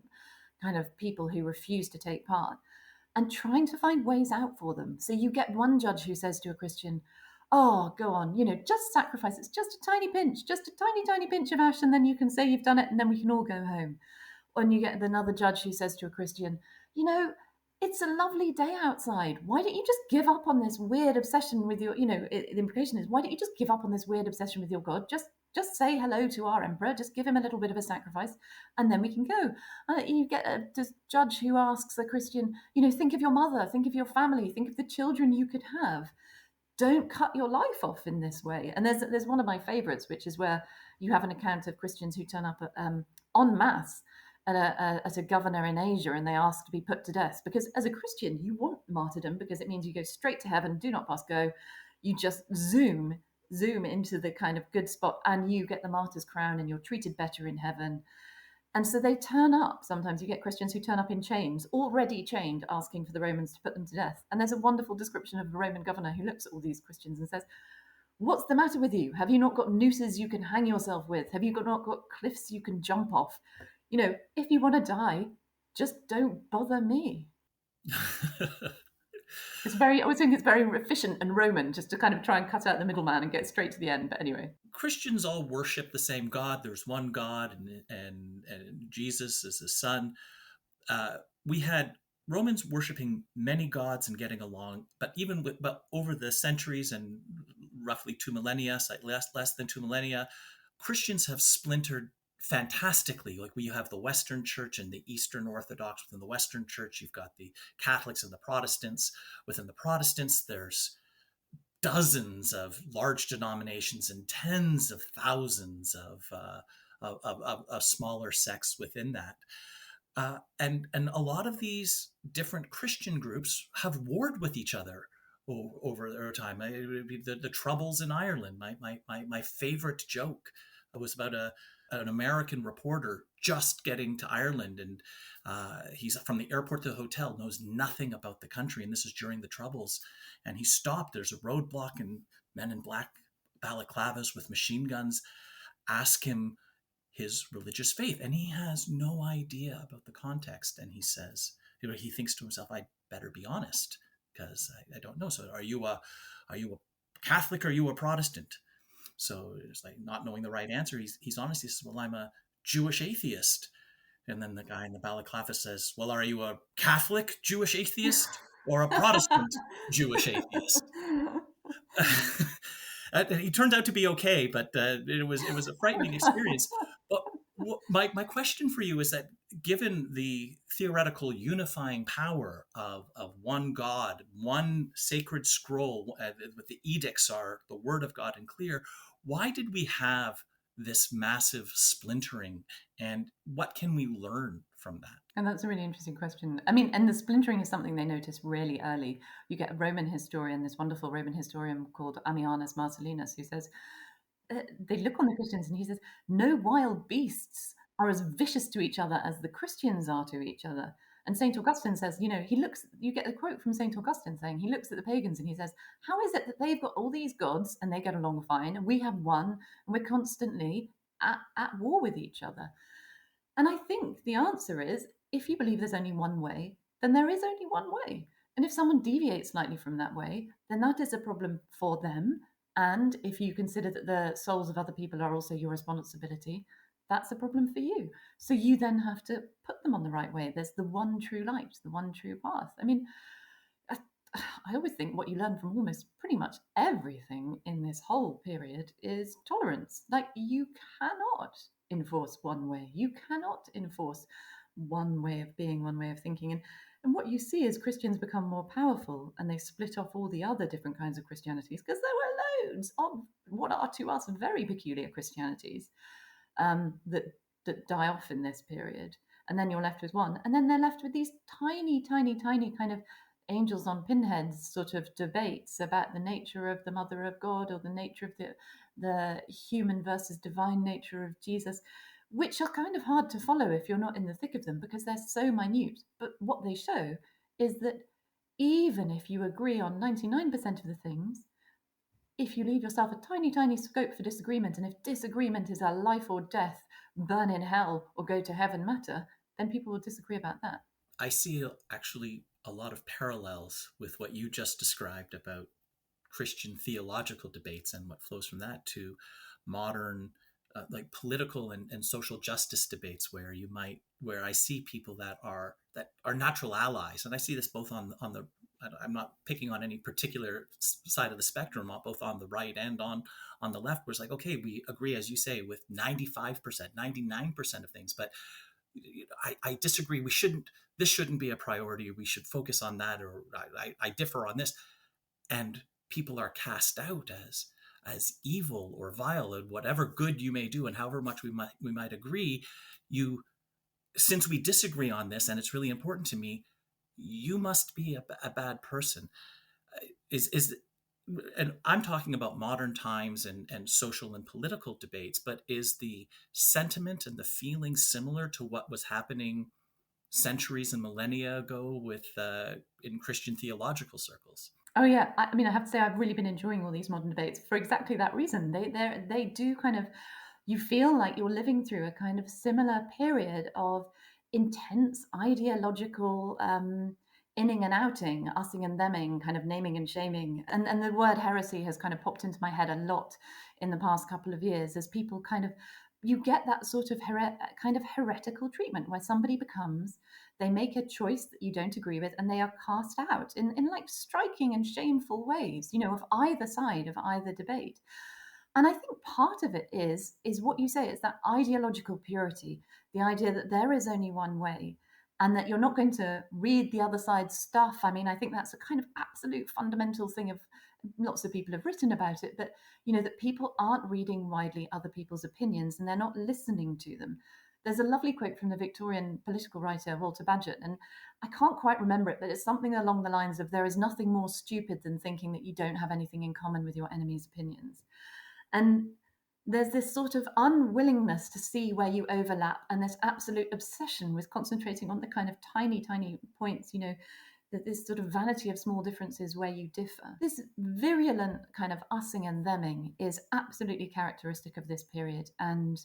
kind of people who refuse to take part, and trying to find ways out for them. So you get one judge who says to a Christian, oh, go on, just sacrifice. It's just a tiny pinch, just a tiny, tiny pinch of ash, and then you can say you've done it, and then we can all go home. And you get another judge who says to a Christian, it's a lovely day outside. Why don't you just give up on this weird obsession with your, the implication is, why don't you just give up on this weird obsession with your God? Just say hello to our emperor, just give him a little bit of a sacrifice, and then we can go. You get a judge who asks a Christian, think of your mother, think of your family, think of the children you could have. Don't cut your life off in this way. And there's one of my favorites, which is where you have an account of Christians who turn up en masse at a governor in Asia, and they ask to be put to death because as a Christian you want martyrdom because it means you go straight to heaven, do not pass go. You just zoom into the kind of good spot and you get the martyr's crown and you're treated better in heaven. And so they turn up. Sometimes you get Christians who turn up in chains, already chained, asking for the Romans to put them to death. And there's a wonderful description of a Roman governor who looks at all these Christians and says, what's the matter with you? Have you not got nooses you can hang yourself with? Have you not got cliffs you can jump off? If you want to die, just don't bother me. I always think it's very efficient and Roman just to kind of try and cut out the middleman and get straight to the end. But anyway, Christians all worship the same God. There's one God, and Jesus is his son. We had Romans worshiping many gods and getting along, but over the centuries and roughly 2 millennia, less than 2 millennia, Christians have splintered fantastically. Like we have the Western Church and the Eastern Orthodox. Within the Western Church, you've got the Catholics and the Protestants. Within the Protestants, there's dozens of large denominations and tens of thousands of smaller sects within that. And a lot of these different Christian groups have warred with each other over their time. It would be the Troubles in Ireland. My favorite joke was about an American reporter just getting to Ireland, and he's from the airport to the hotel, knows nothing about the country, and this is during the Troubles. And he stopped. There's a roadblock, and men in black balaclavas with machine guns ask him his religious faith, and he has no idea about the context. And he says, he thinks to himself, "I'd better be honest because I don't know. So, are you a Catholic or are you a Protestant?" So it's like not knowing the right answer. He's honest. He says, "Well, I'm a Jewish atheist." And then the guy in the balaclava says, "Well, are you a Catholic Jewish atheist or a Protestant Jewish atheist?" He turned out to be okay, but it was a frightening experience. But my question for you is that, given the theoretical unifying power of one God, one sacred scroll, with the edicts are the word of God and clear, why did we have this massive splintering, and what can we learn from that? And that's a really interesting question. I mean, and the splintering is something they notice really early. You get a Roman historian, this wonderful Roman historian called Ammianus Marcellinus, who says, they look on the Christians and he says, no wild beasts are as vicious to each other as the Christians are to each other. And St. Augustine says, you get a quote from St. Augustine saying, he looks at the pagans and he says, how is it that they've got all these gods and they get along fine, and we have one, and we're constantly at war with each other? And I think the answer is, if you believe there's only one way, then there is only one way. And if someone deviates slightly from that way, then that is a problem for them. And if you consider that the souls of other people are also your responsibility, that's a problem for you. So you then have to put them on the right way. There's the one true light, the one true path. I mean, I, I always think what you learn from almost pretty much everything in this whole period is tolerance. Like, you cannot enforce one way, you cannot enforce one way of being, one way of thinking. And what you see is Christians become more powerful and they split off all the other different kinds of Christianities, because there were loads of what are to us very peculiar Christianities, that die off in this period. And then you're left with one. And then they're left with these tiny, tiny, tiny kind of angels on pinheads sort of debates about the nature of the Mother of God, or the nature of the human versus divine nature of Jesus, which are kind of hard to follow if you're not in the thick of them because they're so minute. But what they show is that even if you agree on 99% of the things, if you leave yourself a tiny, tiny scope for disagreement, and if disagreement is a life or death, burn in hell or go to heaven matter, then people will disagree about that. I see actually a lot of parallels with what you just described about Christian theological debates and what flows from that to modern, like political and social justice debates, where I see people that are natural allies, and I see this both on the. I'm not picking on any particular side of the spectrum, both on the right and on the left. Where it's like, okay, we agree, as you say, with 95%, 99% of things, but I disagree. This shouldn't be a priority. We should focus on that, or I differ on this. And people are cast out as evil or vile, and whatever good you may do and however much we might agree, you since we disagree on this and it's really important to me, you must be a bad person. Is And I'm talking about modern times and social and political debates, but is the sentiment and the feeling similar to what was happening centuries and millennia ago with in Christian theological circles? Oh yeah, I mean, I have to say I've really been enjoying all these modern debates for exactly that reason. They do kind of, you feel like you're living through a kind of similar period of intense ideological inning and outing, ussing and theming, kind of naming and shaming. And the word heresy has kind of popped into my head a lot in the past couple of years, as people kind of, you get that sort of kind of heretical treatment where somebody becomes, they make a choice that you don't agree with, and they are cast out in like striking and shameful ways, of either side of either debate. And I think part of it is what you say, it's that ideological purity, the idea that there is only one way, and that you're not going to read the other side's stuff. I mean, I think that's a kind of absolute fundamental thing of, lots of people have written about it, but that people aren't reading widely other people's opinions and they're not listening to them. There's a lovely quote from the Victorian political writer Walter Bagehot, and I can't quite remember it, but it's something along the lines of, there is nothing more stupid than thinking that you don't have anything in common with your enemy's opinions. And there's this sort of unwillingness to see where you overlap, and this absolute obsession with concentrating on the kind of tiny, tiny points, that this sort of vanity of small differences where you differ. This virulent kind of using and theming is absolutely characteristic of this period. And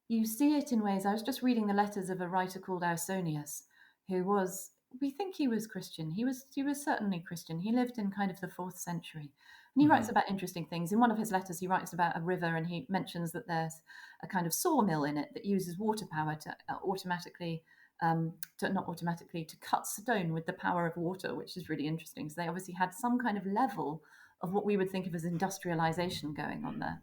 you see it in ways. I was just reading the letters of a writer called Ausonius, who was, we think he was Christian. He was certainly Christian. He lived in kind of the 4th century. And he writes Mm-hmm. about interesting things. In one of his letters, he writes about a river, and he mentions that there's a kind of sawmill in it that uses water power to automatically, to not automatically, to cut stone with the power of water, which is really interesting. So they obviously had some kind of level of what we would think of as industrialization going on there.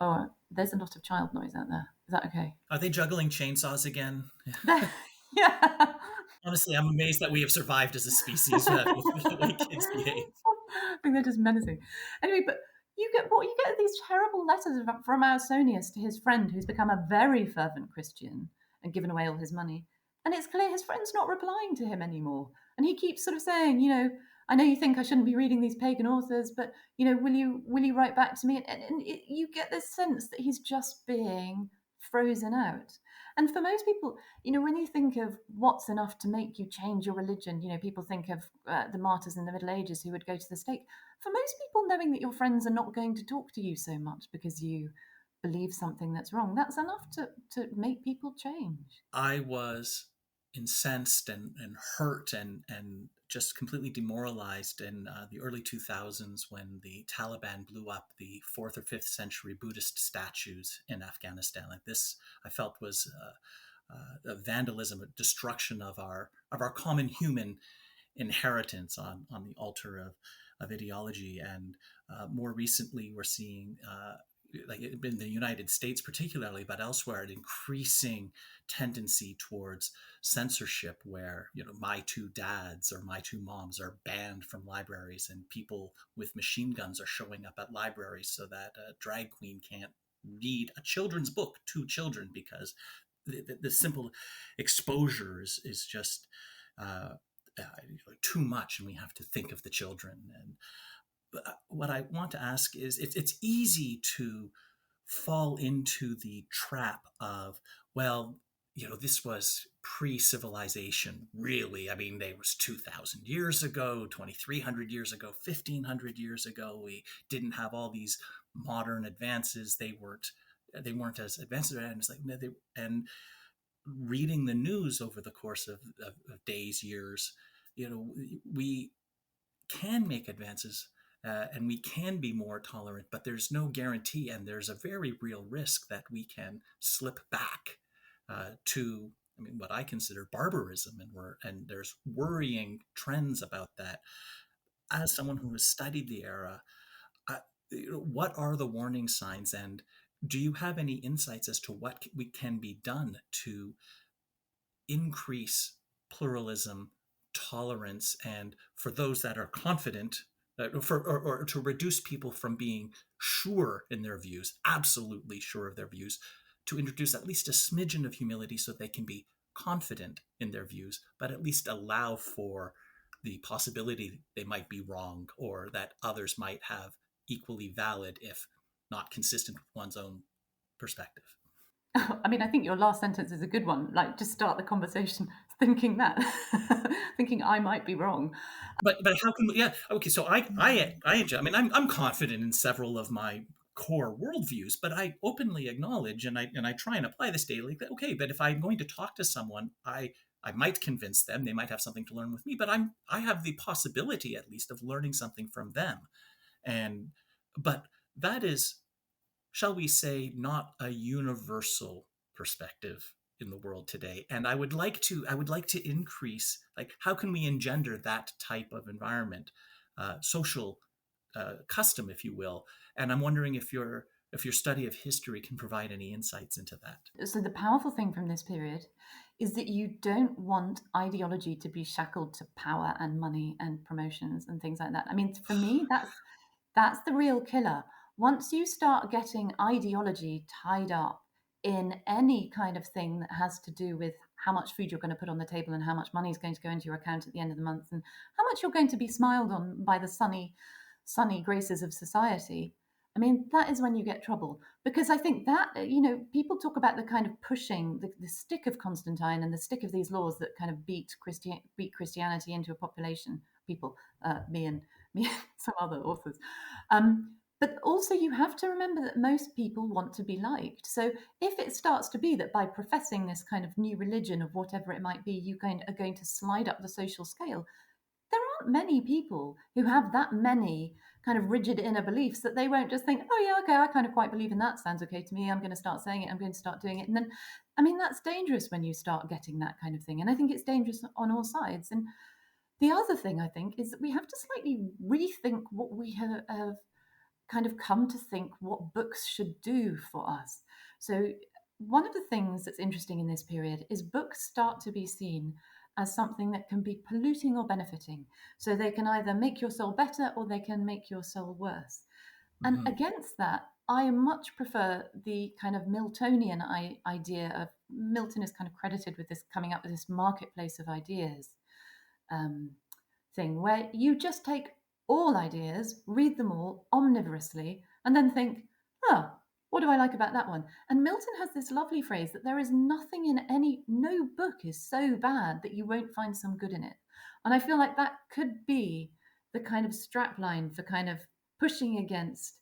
Oh, there's a lot of child noise out there. Is that okay? Are they juggling chainsaws again? Yeah. Honestly, I'm amazed that we have survived as a species with the way kids behave. I think they're just menacing. Anyway, but you get these terrible letters from Ausonius to his friend, who's become a very fervent Christian and given away all his money. And it's clear his friend's not replying to him anymore. And he keeps sort of saying, I know you think I shouldn't be reading these pagan authors, but will you write back to me? And you get this sense that he's just being frozen out. And for most people, when you think of what's enough to make you change your religion, people think of the martyrs in the Middle Ages who would go to the stake. For most people, knowing that your friends are not going to talk to you so much because you believe something that's wrong, that's enough to make people change. I was incensed and hurt and just completely demoralized in the early 2000s when the Taliban blew up the 4th or 5th century Buddhist statues in Afghanistan. Like this, I felt was a vandalism, a destruction of our common human inheritance on the altar of ideology. And more recently, we're seeing like in the United States particularly, but elsewhere, an increasing tendency towards censorship where, my two dads or my two moms are banned from libraries, and people with machine guns are showing up at libraries so that a drag queen can't read a children's book to children because the simple exposure is just too much, and we have to think of the children. And what I want to ask is, it's easy to fall into the trap of, well, this was pre-civilization, really. I mean, they was 2,000 years ago, 2,300 years ago, 1,500 years ago. We didn't have all these modern advances. They weren't as advanced as and reading the news over the course of days, years, we can make advances, and we can be more tolerant, but there's no guarantee, and there's a very real risk that we can slip back to, I mean, what I consider barbarism, and there's worrying trends about that. As someone who has studied the era, uh, what are the warning signs, and do you have any insights as to what we can be done to increase pluralism, tolerance, and for those that are confident, or to reduce people from being sure in their views, absolutely sure of their views, to introduce at least a smidgen of humility so they can be confident in their views, but at least allow for the possibility they might be wrong, or that others might have equally valid, if not consistent with one's own perspective. I mean, I think your last sentence is a good one. Like, just start the conversation thinking that, thinking I might be wrong. But how can we, yeah, okay, so I enjoy, I mean, I'm confident in several of my core worldviews, but I openly acknowledge, and I try and apply this daily, that okay, but if I'm going to talk to someone, I might convince them, they might have something to learn with me, but I have the possibility at least of learning something from them. And but that is, shall we say, not a universal perspective in the world today. And I would like to increase, like, how can we engender that type of environment, social custom, if you will. And I'm wondering if your study of history can provide any insights into that. So the powerful thing from this period is that you don't want ideology to be shackled to power and money and promotions and things like that. I mean, for me, that's the real killer. Once you start getting ideology tied up in any kind of thing that has to do with how much food you're going to put on the table and how much money is going to go into your account at the end of the month and how much you're going to be smiled on by the sunny graces of society. I mean, that is when you get trouble. Because I think that, people talk about the kind of pushing the stick of Constantine and the stick of these laws that kind of beat Christianity into a population, people, me and me and some other authors. But also, you have to remember that most people want to be liked. So if it starts to be that by professing this kind of new religion of whatever it might be, are going to slide up the social scale, there aren't many people who have that many kind of rigid inner beliefs that they won't just think, oh, yeah, okay, I kind of quite believe in that. Sounds okay to me. I'm going to start saying it. I'm going to start doing it. And then, I mean, that's dangerous when you start getting that kind of thing. And I think it's dangerous on all sides. And the other thing I think is that we have to slightly rethink what we have kind of come to think what books should do for us. So, one of the things that's interesting in this period is books start to be seen as something that can be polluting or benefiting. So, they can either make your soul better or they can make your soul worse. And Mm-hmm. against that, I much prefer the kind of Miltonian idea of Milton is kind of credited with this coming up with this marketplace of ideas um, thing where you just take all ideas, read them all omnivorously, and then think, oh, what do I like about that one? And Milton has this lovely phrase that there is nothing in no book is so bad that you won't find some good in it. And I feel like that could be the kind of strapline for kind of pushing against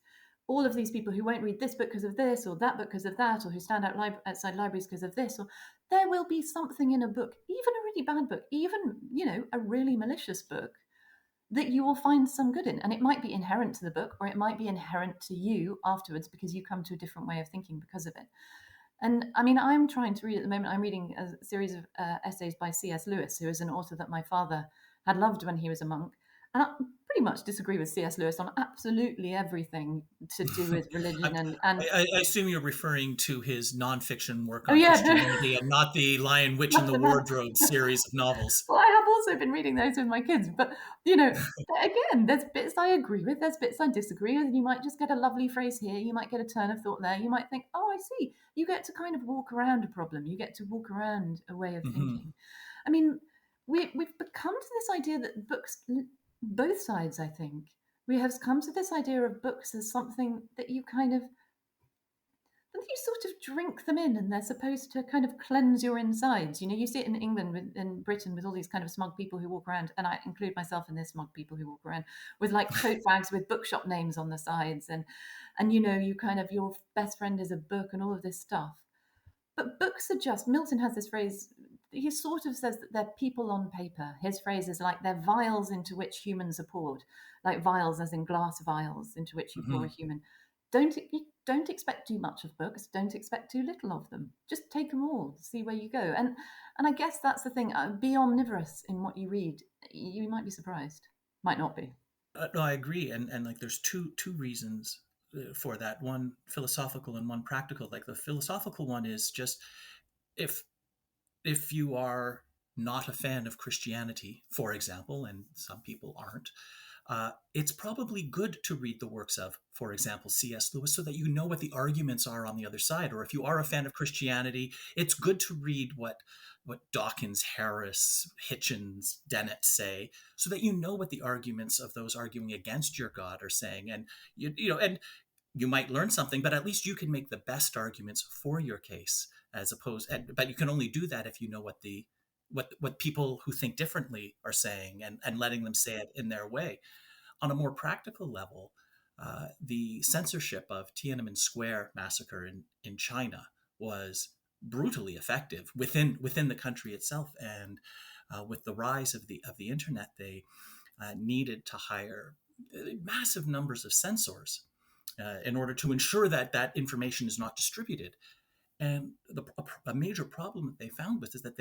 all of these people who won't read this book because of this or that book because of that, or who stand outside libraries because of this, or there will be something in a book, even a really bad book, even, a really malicious book, that you will find some good in. And it might be inherent to the book, or it might be inherent to you afterwards because you come to a different way of thinking because of it. And I mean, I'm trying to read at the moment, I'm reading a series of essays by C.S. Lewis, who is an author that my father had loved when he was a monk. And I pretty much disagree with C.S. Lewis on absolutely everything to do with religion and I assume you're referring to his nonfiction work oh on yeah, Christianity and not the Lion, Witch, and not the the man. Wardrobe series of novels. Well, I have also been reading those with my kids, but you know, again, there's bits I agree with, there's bits I disagree with. You might just get a lovely phrase here, you might get a turn of thought there, you might think, oh, I see. You get to kind of walk around a problem, you get to walk around a way of Mm-hmm. thinking. I mean, we've come to this idea that books, both sides, I think, we have come to this idea of books as something that you kind of and you sort of drink them in and they're supposed to kind of cleanse your insides. You see it in England, in Britain, with all these kind of smug people who walk around, and I include myself in this, smug people who walk around with like tote bags with bookshop names on the sides. And you kind of, your best friend is a book and all of this stuff. But books are just, Milton has this phrase, he sort of says that they're people on paper. His phrase is like they're vials into which humans are poured, like vials as in glass vials into which you pour Mm-hmm. a human. Don't expect too much of books. Don't expect too little of them. Just take them all, see where you go. And I guess that's the thing. Be omnivorous in what you read. You might be surprised. Might not be. No, I agree, and like there's two reasons for that. One philosophical and one practical. Like the philosophical one is just if if you are not a fan of Christianity, for example, and some people aren't, it's probably good to read the works of, for example, C.S. Lewis, so that you know what the arguments are on the other side. Or if you are a fan of Christianity, it's good to read what Dawkins, Harris, Hitchens, Dennett say, so that you know what the arguments of those arguing against your God are saying, and and you might learn something, but at least you can make the best arguments for your case, as opposed. But you can only do that if you know what people who think differently are saying, and letting them say it in their way. On a more practical level, the censorship of Tiananmen Square massacre in China was brutally effective within the country itself, and with the rise of the internet, they needed to hire massive numbers of censors in order to ensure that that information is not distributed. And a major problem that they found was is that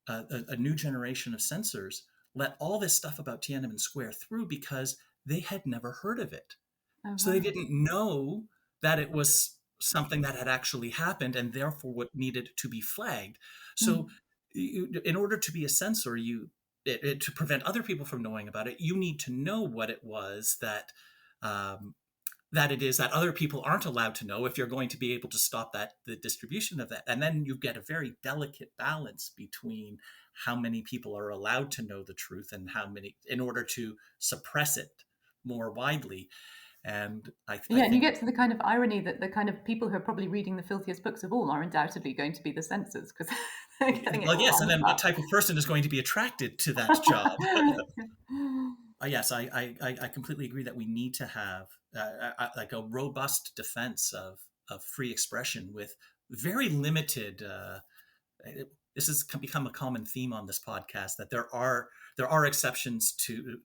a new generation of censors let all this stuff about Tiananmen Square through because they had never heard of it. Oh, So they wow. didn't know that it was something that had actually happened and therefore what needed to be flagged. So Mm. in order to be a censor, to prevent other people from knowing about it, you need to know what it was that um, that it is that other people aren't allowed to know if you're going to be able to stop the distribution of that. And then you get a very delicate balance between how many people are allowed to know the truth and how many, in order to suppress it more widely. And I Yeah, and you think, get to the kind of irony that the kind of people who are probably reading the filthiest books of all are undoubtedly going to be the censors because they're getting it well, yes, and wrong. then what type of person is going to be attracted to that job? Yes, I completely agree that we need to have like a robust defense of free expression with very limited. This has become a common theme on this podcast, that there are exceptions to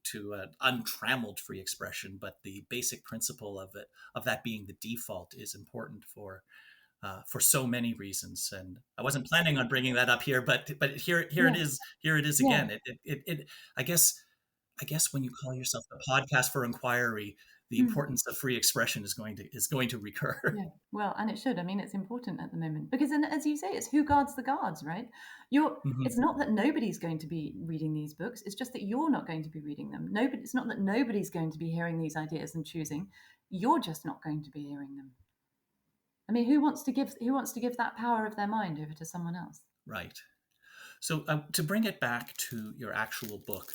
untrammeled free expression, but the basic principle of that being the default is important for so many reasons. And I wasn't planning on bringing that up here, but Yeah, here it is yeah. again. It I guess I guess when you call yourself a podcast for inquiry, the Mm. importance of free expression is going to recur. Yeah, well, and it should. I mean, it's important at the moment because, then, as you say, it's who guards the guards, right? You're. Mhm. It's not that nobody's going to be reading these books. It's just that you're not going to be reading them. Nobody. It's not that nobody's going to be hearing these ideas and choosing. You're just not going to be hearing them. I mean, who wants to give that power of their mind over to someone else? Right. So to bring it back to your actual book,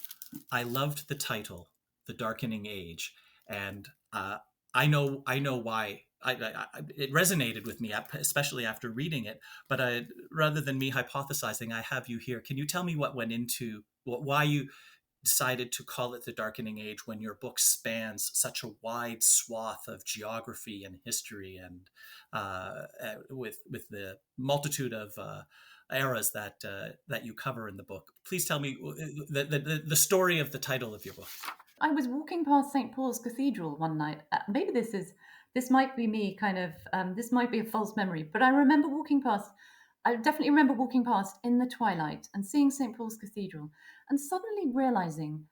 I loved the title, "The Darkening Age," and I know why. It resonated with me, especially after reading it. But rather than me hypothesizing, I have you here. Can you tell me what went into why you decided to call it the Darkening Age when your book spans such a wide swath of geography and history, and with the multitude of eras that you cover in the book? Please tell me the story of the title of your book. I was walking past St. Paul's Cathedral one night. Maybe this might be me kind of this might be a false memory, but I remember walking past. I definitely remember walking past in the twilight and seeing St. Paul's Cathedral, and suddenly realizing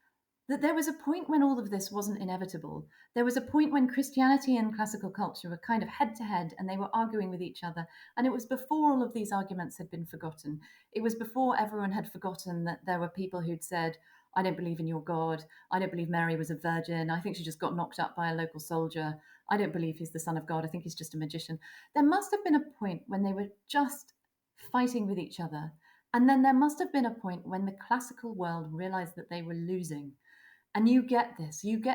that there was a point when all of this wasn't inevitable. There was a point when Christianity and classical culture were kind of head to head and they were arguing with each other. And it was before all of these arguments had been forgotten. It was before everyone had forgotten that there were people who'd said, I don't believe in your God. I don't believe Mary was a virgin. I think she just got knocked up by a local soldier. I don't believe he's the son of God. I think he's just a magician. There must have been a point when they were just fighting with each other. And then there must have been a point when the classical world realized that they were losing. And you get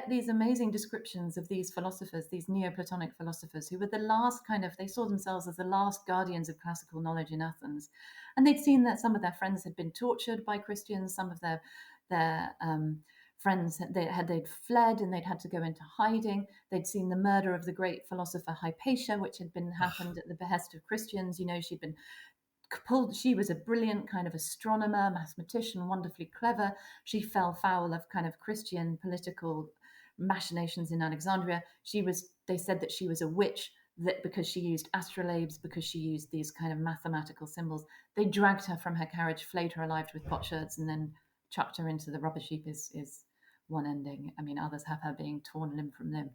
these amazing descriptions of these philosophers, these Neoplatonic philosophers, who were the last they saw themselves as the last guardians of classical knowledge in Athens. And they'd seen that some of their friends had been tortured by Christians, some of their friends they'd fled and they'd had to go into hiding. They'd seen the murder of the great philosopher Hypatia, which had been happened at the behest of Christians. She'd been she was a brilliant kind of astronomer, mathematician, wonderfully clever. She fell foul of kind of Christian political machinations in Alexandria. They said that she was a witch, that because she used astrolabes, because she used these kind of mathematical symbols. They dragged her from her carriage, flayed her alive with potsherds, and then chucked her into the rubbish heap is one ending. I mean, others have her being torn limb from limb.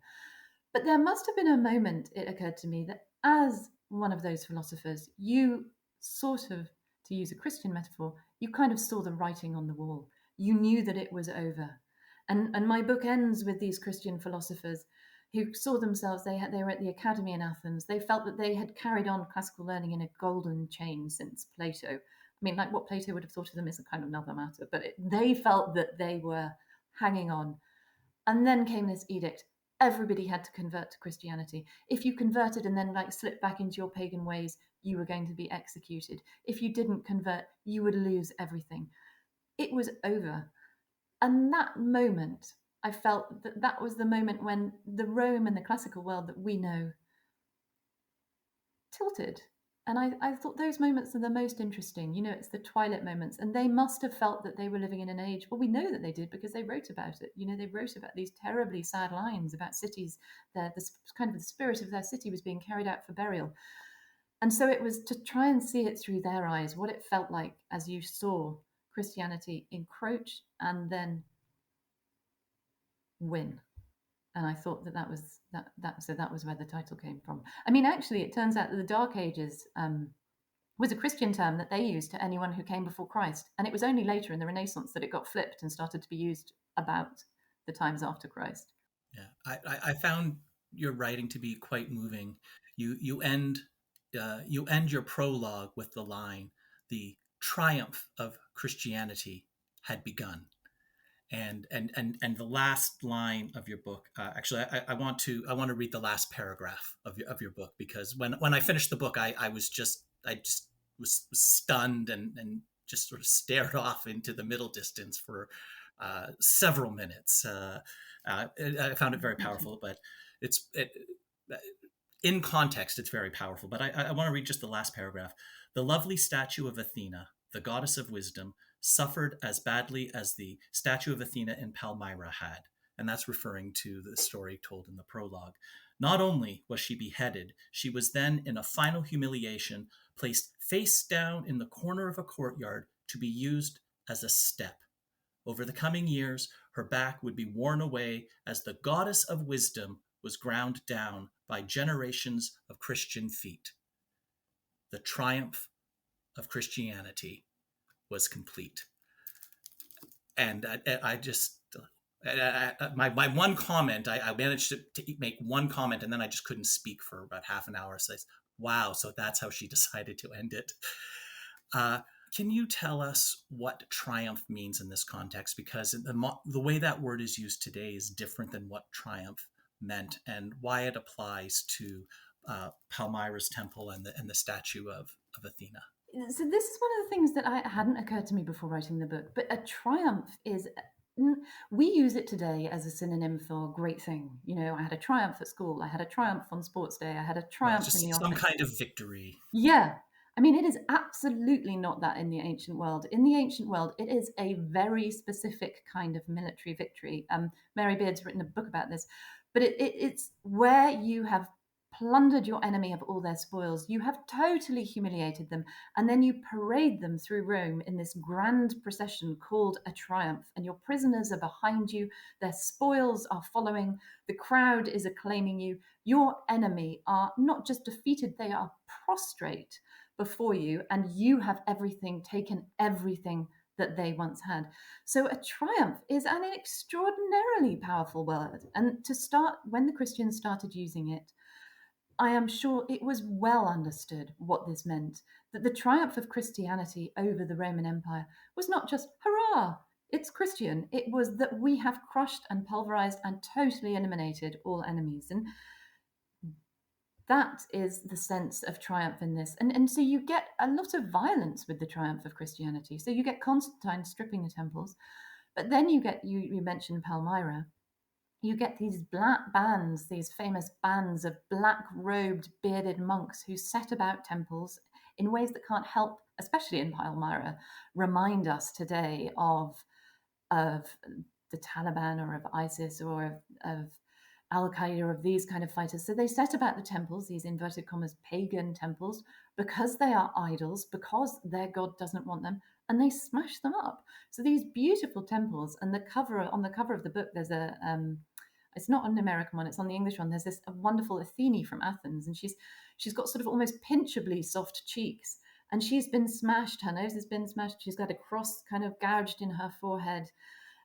But there must have been a moment, it occurred to me, that as one of those philosophers, you sort of, to use a Christian metaphor, you kind of saw the writing on the wall. You knew that it was over. And my book ends with these Christian philosophers who saw themselves, they were at the academy in Athens. They felt that they had carried on classical learning in a golden chain since Plato. I mean, like what Plato would have thought of them is a kind of another matter, but they felt that they were hanging on. And then came this edict. Everybody had to convert to Christianity. If you converted and then slipped back into your pagan ways, you were going to be executed. If you didn't convert, you would lose everything. It was over. And that moment, I felt that that was the moment when the Rome and the classical world that we know tilted. And I thought those moments are the most interesting. It's the twilight moments. And they must have felt that they were living in an age. Well, we know that they did because they wrote about it. They wrote about these terribly sad lines about cities. The kind of the spirit of their city was being carried out for burial. And so it was to try and see it through their eyes, what it felt like as you saw Christianity encroach and then win. And I thought that was where the title came from. I mean, actually, it turns out that the Dark Ages was a Christian term that they used to anyone who came before Christ, and it was only later in the Renaissance that it got flipped and started to be used about the times after Christ. Yeah, I found your writing to be quite moving. You end your prologue with the line, "The triumph of Christianity had begun." And the last line of your book, actually, I want to read the last paragraph of your book, because when I finished the book, I just was stunned, and just sort of stared off into the middle distance for several minutes. I found it very Thank you. powerful, but it's it, in context, it's very powerful. But I want to read just the last paragraph. "The lovely statue of Athena, the goddess of wisdom, suffered as badly as the statue of Athena in Palmyra had." And that's referring to the story told in the prologue. "Not only was she beheaded, she was then, in a final humiliation, placed face down in the corner of a courtyard to be used as a step. Over the coming years, her back would be worn away as the goddess of wisdom was ground down by generations of Christian feet. The triumph of Christianity was complete." And I just, my one comment, I managed to make one comment, and then I just couldn't speak for about half an hour. So, wow, so that's how she decided to end it. Uh, can you tell us what triumph means in this context? Because the way that word is used today is different than what triumph meant, and why it applies to Palmyra's temple and the statue of Athena. So this is one of the things that hadn't occurred to me before writing the book. But a triumph is, we use it today as a synonym for great thing. You know, I had a triumph at school. I had a triumph on sports day. I had a Yeah, triumph in the just some office. kind of victory. Yeah. I mean, it is absolutely not that in the ancient world. In the ancient world, it is a very specific kind of military victory. Mary Beard's written a book about this, but it's where you have plundered your enemy of all their spoils. You have totally humiliated them, and then you parade them through Rome in this grand procession called a triumph. And your prisoners are behind you, their spoils are following, the crowd is acclaiming you. Your enemy are not just defeated, they are prostrate before you, and you have taken everything that they once had. So a triumph is an extraordinarily powerful word. And to start, when the Christians started using it, I am sure it was well understood what this meant, that the triumph of Christianity over the Roman Empire was not just, hurrah, it's Christian. It was that we have crushed and pulverized and totally eliminated all enemies. And that is the sense of triumph in this. And so you get a lot of violence with the triumph of Christianity. So you get Constantine stripping the temples, but then you mentioned Palmyra. You get these black bands, these famous bands of black robed, bearded monks who set about temples in ways that can't help, especially in Palmyra, remind us today of the Taliban or of ISIS or of Al Qaeda, of these kind of fighters. So they set about the temples, these inverted commas pagan temples, because they are idols, because their God doesn't want them, and they smash them up. So these beautiful temples, and on the cover of the book, there's a it's not an American one, it's on the English one. There's this wonderful Athene from Athens, and she's got sort of almost pinchably soft cheeks, and she's been smashed. Her nose has been smashed. She's got a cross kind of gouged in her forehead.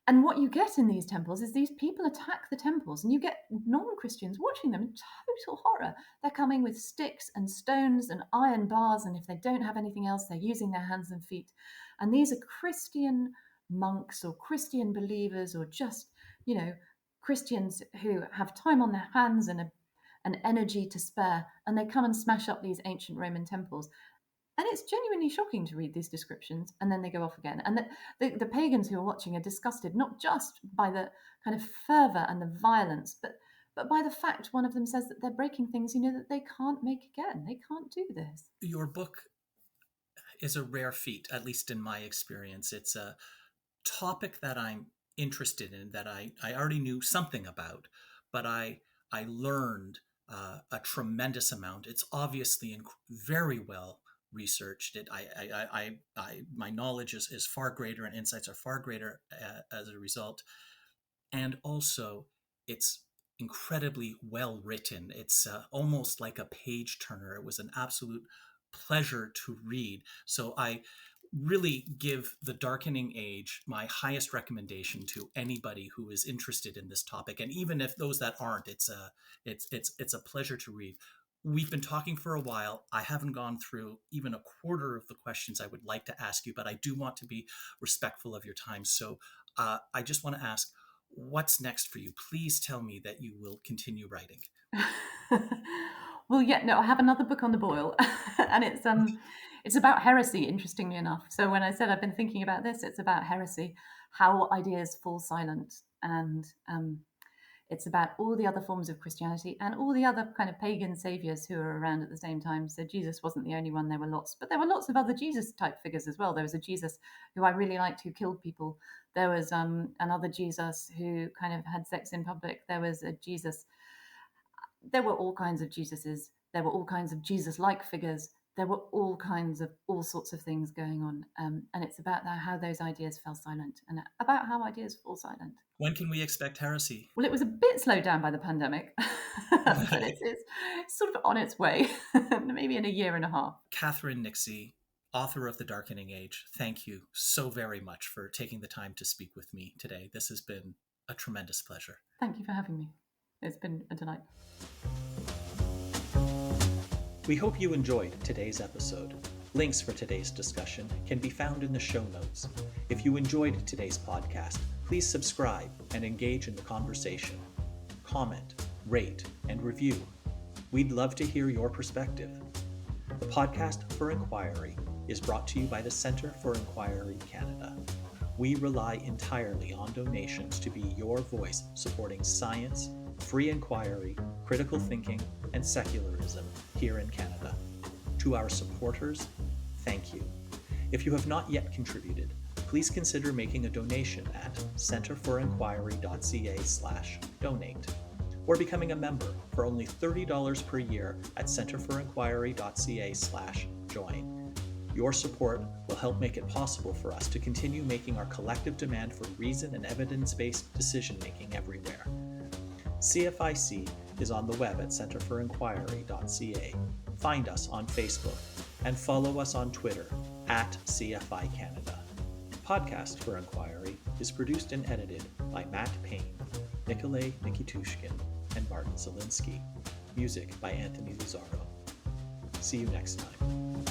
And what you get in these temples is these people attack the temples, and you get non-Christians watching them in total horror. They're coming with sticks and stones and iron bars, and if they don't have anything else, they're using their hands and feet. And these are Christian monks or Christian believers, or just, you know, Christians who have time on their hands and an energy to spare, and they come and smash up these ancient Roman temples. And it's genuinely shocking to read these descriptions, and then they go off again. And the pagans who are watching are disgusted not just by the kind of fervor and the violence, but by the fact one of them says that they're breaking things, you know, that they can't make again. They can't do this. Your book is a rare feat, at least in my experience. It's a topic that I'm interested in, that I already knew something about, but I learned a tremendous amount. It's obviously very well researched. My knowledge is far greater, and insights are far greater as a result. And also, it's incredibly well written. It's almost like a page turner. It was an absolute pleasure to read. So really give The Darkening Age my highest recommendation to anybody who is interested in this topic. And even if those that aren't, it's a pleasure to read. We've been talking for a while. I haven't gone through even a quarter of the questions I would like to ask you, but I do want to be respectful of your time. So I just want to ask, what's next for you? Please tell me that you will continue writing. Well, yeah, no, I have another book on the boil, and it's about heresy, interestingly enough. So when I said I've been thinking about this, it's about heresy, how ideas fall silent, and it's about all the other forms of Christianity and all the other kind of pagan saviors who were around at the same time. So Jesus wasn't the only one. There were lots, but there were lots of other Jesus type figures as well. There was a Jesus who I really liked who killed people. There was another Jesus who kind of had sex in public. There was a Jesus. There were all kinds of Jesuses. There were all kinds of Jesus-like figures. There were all sorts of things going on, and it's about how those ideas fell silent, and about how ideas fall silent. When can we expect heresy? Well, it was a bit slowed down by the pandemic, but it's sort of on its way, maybe in a year and a half. Catherine Nixey, author of The Darkening Age, thank you so very much for taking the time to speak with me today. This has been a tremendous pleasure. Thank you for having me. It's been a delight. We hope you enjoyed today's episode. Links for today's discussion can be found in the show notes. If you enjoyed today's podcast, please subscribe and engage in the conversation. Comment, rate, and review. We'd love to hear your perspective. The Podcast for Inquiry is brought to you by the Centre for Inquiry Canada. We rely entirely on donations to be your voice supporting science, free inquiry, critical thinking, and secularism here in Canada. To our supporters, thank you. If you have not yet contributed, please consider making a donation at centerforinquiry.ca/donate, or becoming a member for only $30 per year at centerforinquiry.ca/join. Your support will help make it possible for us to continue making our collective demand for reason and evidence-based decision-making everywhere. CFIC is on the web at centerforinquiry.ca. Find us on Facebook and follow us on Twitter at CFI Canada. Podcast for Inquiry is produced and edited by Matt Payne, Nikolay Nikitushkin, and Martin Zielinski. Music by Anthony Luzaro. See you next time.